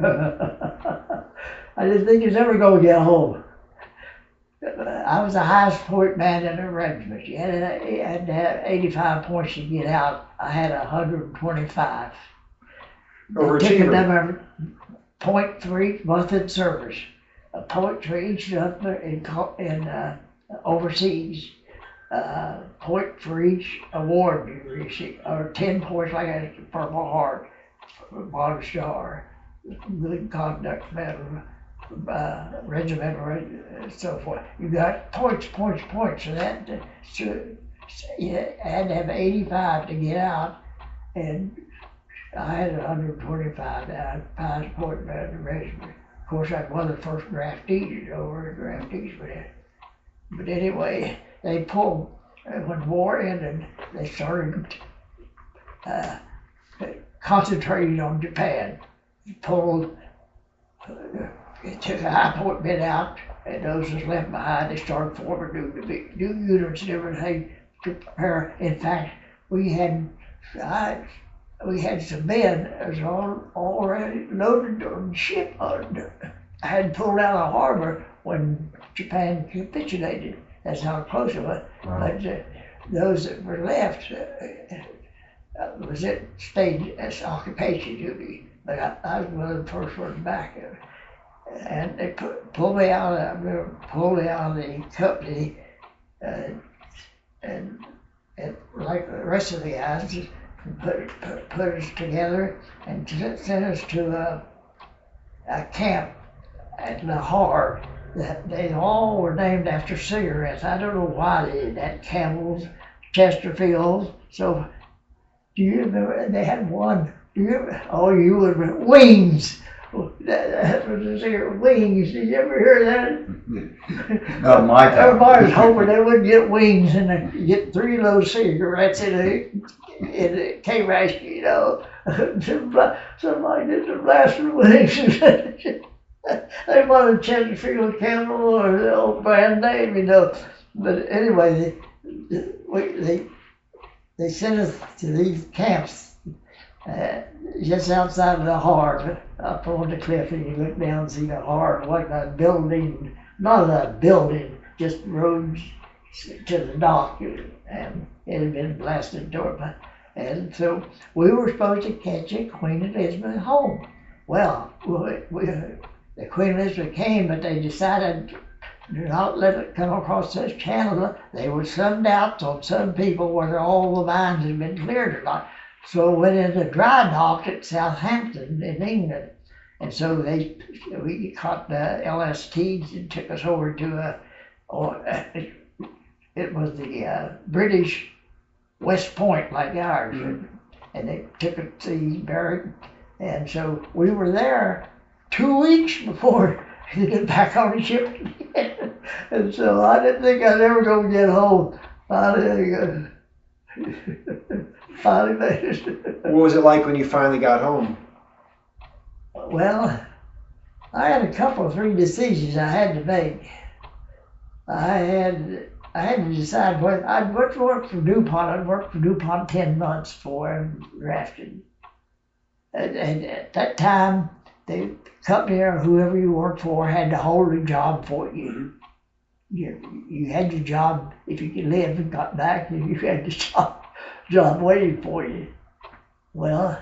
I didn't think he was ever gonna get home. I was the highest point man in the regiment. You had to have 85 points to get out. I had 125. They took Overachiever. another point for each month in service, a point for each month in overseas, point for each award you receive, or 10 points like a Purple Heart, Bronze Star, Good Conduct Medal, regimental, and so forth. You got points. So you had to have 85 to get out, and I had 125. I passed point by the regiment. Of course, I was one of the first draftees for that. But anyway, they pulled, when the war ended, they started concentrating on Japan. Pulled, it took a high point men out, and those was left behind, they started forming new units and everything to prepare. In fact, we had some men that was already loaded on the ship. I had pulled out of the harbor when Japan capitulated. That's how close it was. Wow. But those that were left stayed as occupation duty. But I was one of the first ones back. And they pulled me out of the company, and like the rest of the guys, put us together and sent us to a camp at Lahore. They all were named after cigarettes. I don't know why they did that. Camels, Chesterfields. So, do you remember? They had one. Do you remember? Oh, you would remember. Wings. That was a cigarette. Wings. Did you ever hear that? Not my time. Everybody was hoping they would get wings and get 3 of those cigarettes in a K-Rash, Somebody did the blast of wings. They wanted Chesterfield Camel or the old brand name, But anyway, they sent us to these camps just outside of the Lahore, up on the cliff, and you look down and see the Lahore, like a building, not a building, just roads to the dock, and it had been blasted door. And so we were supposed to catch a Queen Elizabeth home. Well, the Queen Elizabeth came, but they decided to not let it come across this channel. There was some doubts on some people whether all the mines had been cleared or not. So it went into dry dock at Southampton in England. And so we caught the LSTs and took us over to it was the British West Point like ours. And they took us to these barracks. And so we were there 2 weeks before he get back on the ship again. And so I didn't think I'd ever go get home. Finally made it. What was it like when you finally got home? Well, I had 3 decisions I had to make. I had to decide whether I'd work for DuPont. I'd worked for DuPont 10 months before I was drafted. And at that time, the company or whoever you worked for had to hold a job for you. You had your job. If you could live and got back, you had the job waiting for you. Well,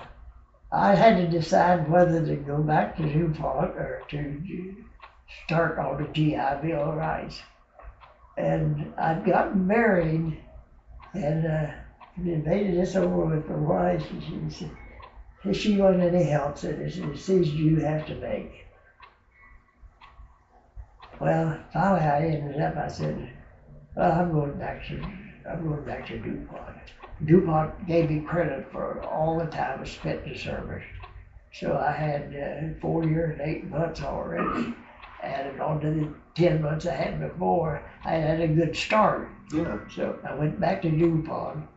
I had to decide whether to go back to DuPont or to start on the GI Bill of Rights. And I'd gotten married and debated this over with my wife, and she said, if she wasn't any help, said it's a decision you have to make. Well, finally I ended up, I said, well, I'm going back to DuPont. DuPont gave me credit for all the time I spent in the service. So I had 4 years and 8 months already. Added on to the 10 months I had before. I had a good start. Yeah. So I went back to DuPont,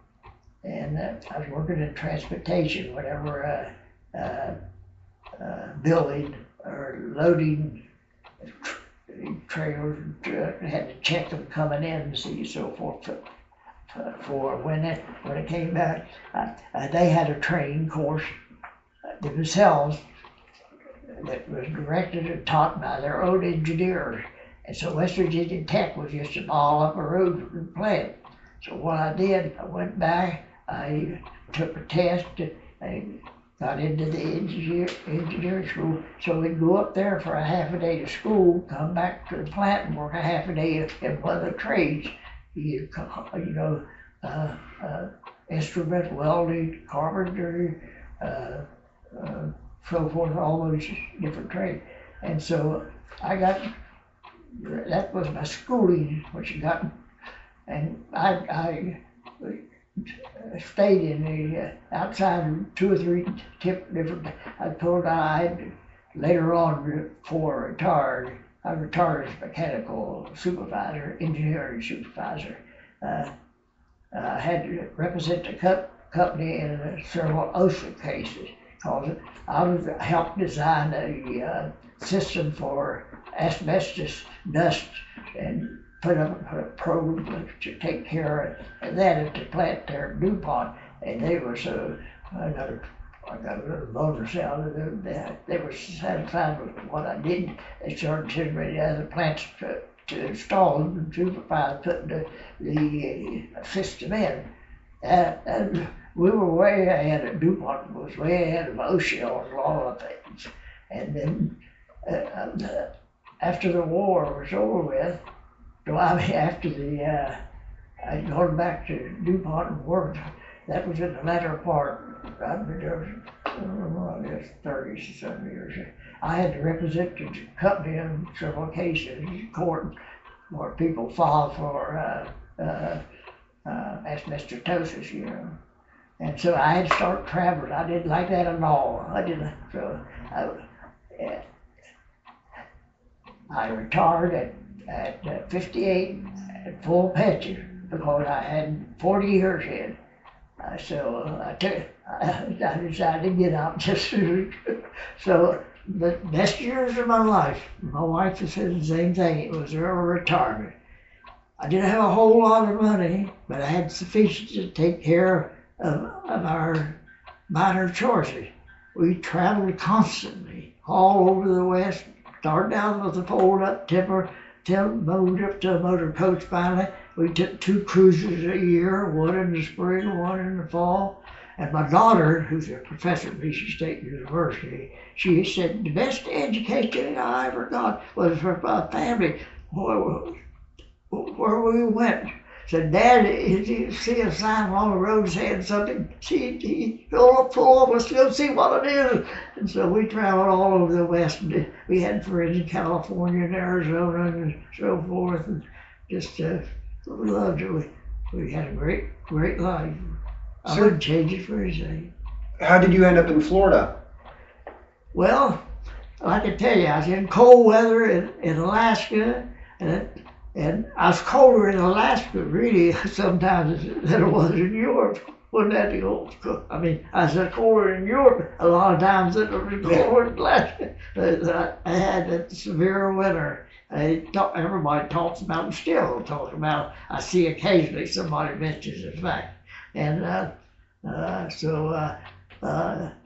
and I was working in transportation whenever building or loading trailers. Had to check them coming in and see so forth. For when it came back, they had a training course themselves that was directed and taught by their own engineers. And so West Virginia Tech was just a mile up the road from the plant. So what I did, I went back, I took a test, and got into the engineering school. So we'd go up there for a half a day to school, come back to the plant and work a half a day in one of the trades. Instrument welding, carpentry, so forth, all those different trades. And so that was my schooling, which I got, and I stayed in the outside 2 or 3 different. I told later on before I retired. I retired as mechanical supervisor, engineering supervisor. I had to represent the company in several OSHA cases because I helped design a system for asbestos dust and put up a program to take care of that at the plant there at DuPont. And they were so, I got a little bonus out of them. They were satisfied with what I did. They started sending me to other plants to install them and supervise putting the system in. And we were way ahead of DuPont, was way ahead of OSHA on a lot of things. And then after the war was over with, after I'd gone back to DuPont and worked, that was in the latter part. I've been there, I guess, 30-some years. I had to represent the company in several cases in court where people filed for asbestosis, And so I had to start traveling. I didn't like that at all. I retired at 58 at full pension because I had 40 years in. I decided to get out just soon. So the best years of my life, my wife has said the same thing, it was her retirement. I didn't have a whole lot of money, but I had sufficient to take care of our minor chores. We traveled constantly all over the West, started out with a fold-up tipper, moved up to a motor coach finally. We took 2 cruises a year, one in the spring, one in the fall. And my daughter, who's a professor at Michigan State University, she said the best education I ever got was from my family where we went. Said, Dad, if you see a sign along the road saying something, pull over, let's go see what it is. And so we traveled all over the West. We had friends in California and Arizona and so forth, and just we loved it. We had a great life. I wouldn't change it for anything. How did you end up in Florida? Well, like I tell you, I was in cold weather in Alaska, and I was colder in Alaska, really, sometimes than it was in Europe. Wasn't that the old school? I mean, I was colder in Europe a lot of times than it was colder in Alaska. I had a severe winter. Everybody talks about it, still talks about it. I see occasionally somebody mentions the fact. And I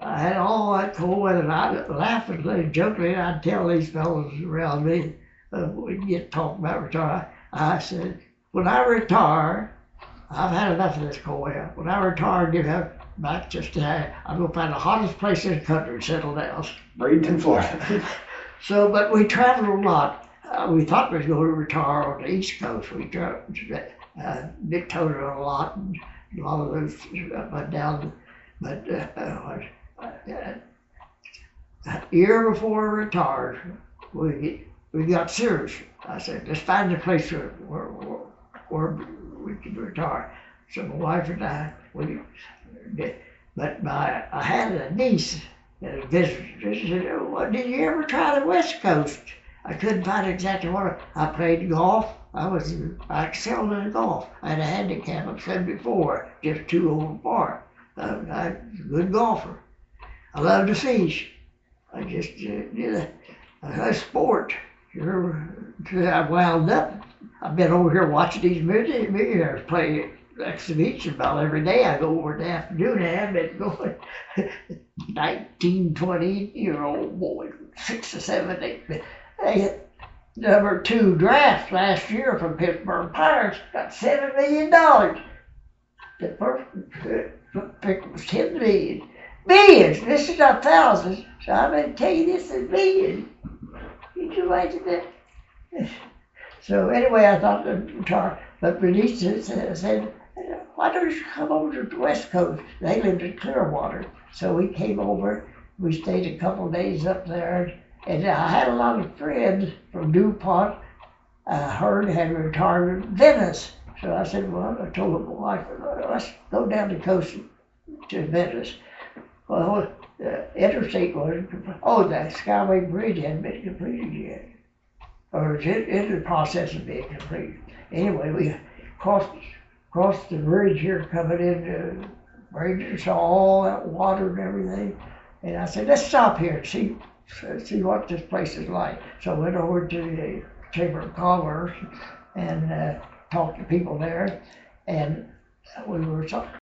had all that cold weather, and I'd laugh and jokingly, I'd tell these fellows around me, we'd get talking about retire. I said, when I retire, I've had enough of this cold weather. When I retire, get back I'm going to find the hottest place in the country and settle down. Bradenton, Florida. So, but we traveled a lot. We thought we was going to retire on the East Coast. We traveled Daytona a lot, and a lot of those went down. But a year before we retired, we got serious. I said, let's find a place where we could retire. So my wife and I, I had a niece And the visitors said, "Oh, well, did you ever try the West Coast?" I couldn't find exactly what I played golf. I excelled in golf. I had a handicap of 74, just 2 over par. I was a good golfer. I loved to fish. I just did a sport. I wound up. I've been over here watching these millionaires play exhibition about every day. I go over in the afternoon and I've been going 19, 20-year-old boy, 6 or 7, 8. They hit number 2 draft last year from Pittsburgh Pirates, got $7 million. The first pick was 10 million. Millions, this is not thousands. So I'm going to tell you this is millions. Can you imagine that? So anyway, I thought the guitar, but Bernice said, "Why don't you come over to the West Coast?" They lived in Clearwater. So we came over, we stayed a couple of days up there, and I had a lot of friends from DuPont. Heard had retired in Venice. So I said, well, I told my wife, let's go down the coast to Venice. Well, the interstate was, the Skyway Bridge hadn't been completed yet. Or it's in the process of being completed. Anyway, we crossed the bridge here coming into Bradenton, saw all that water and everything. And I said, let's stop here and see what this place is like. So I went over to the Chamber of Commerce and talked to people there. And we were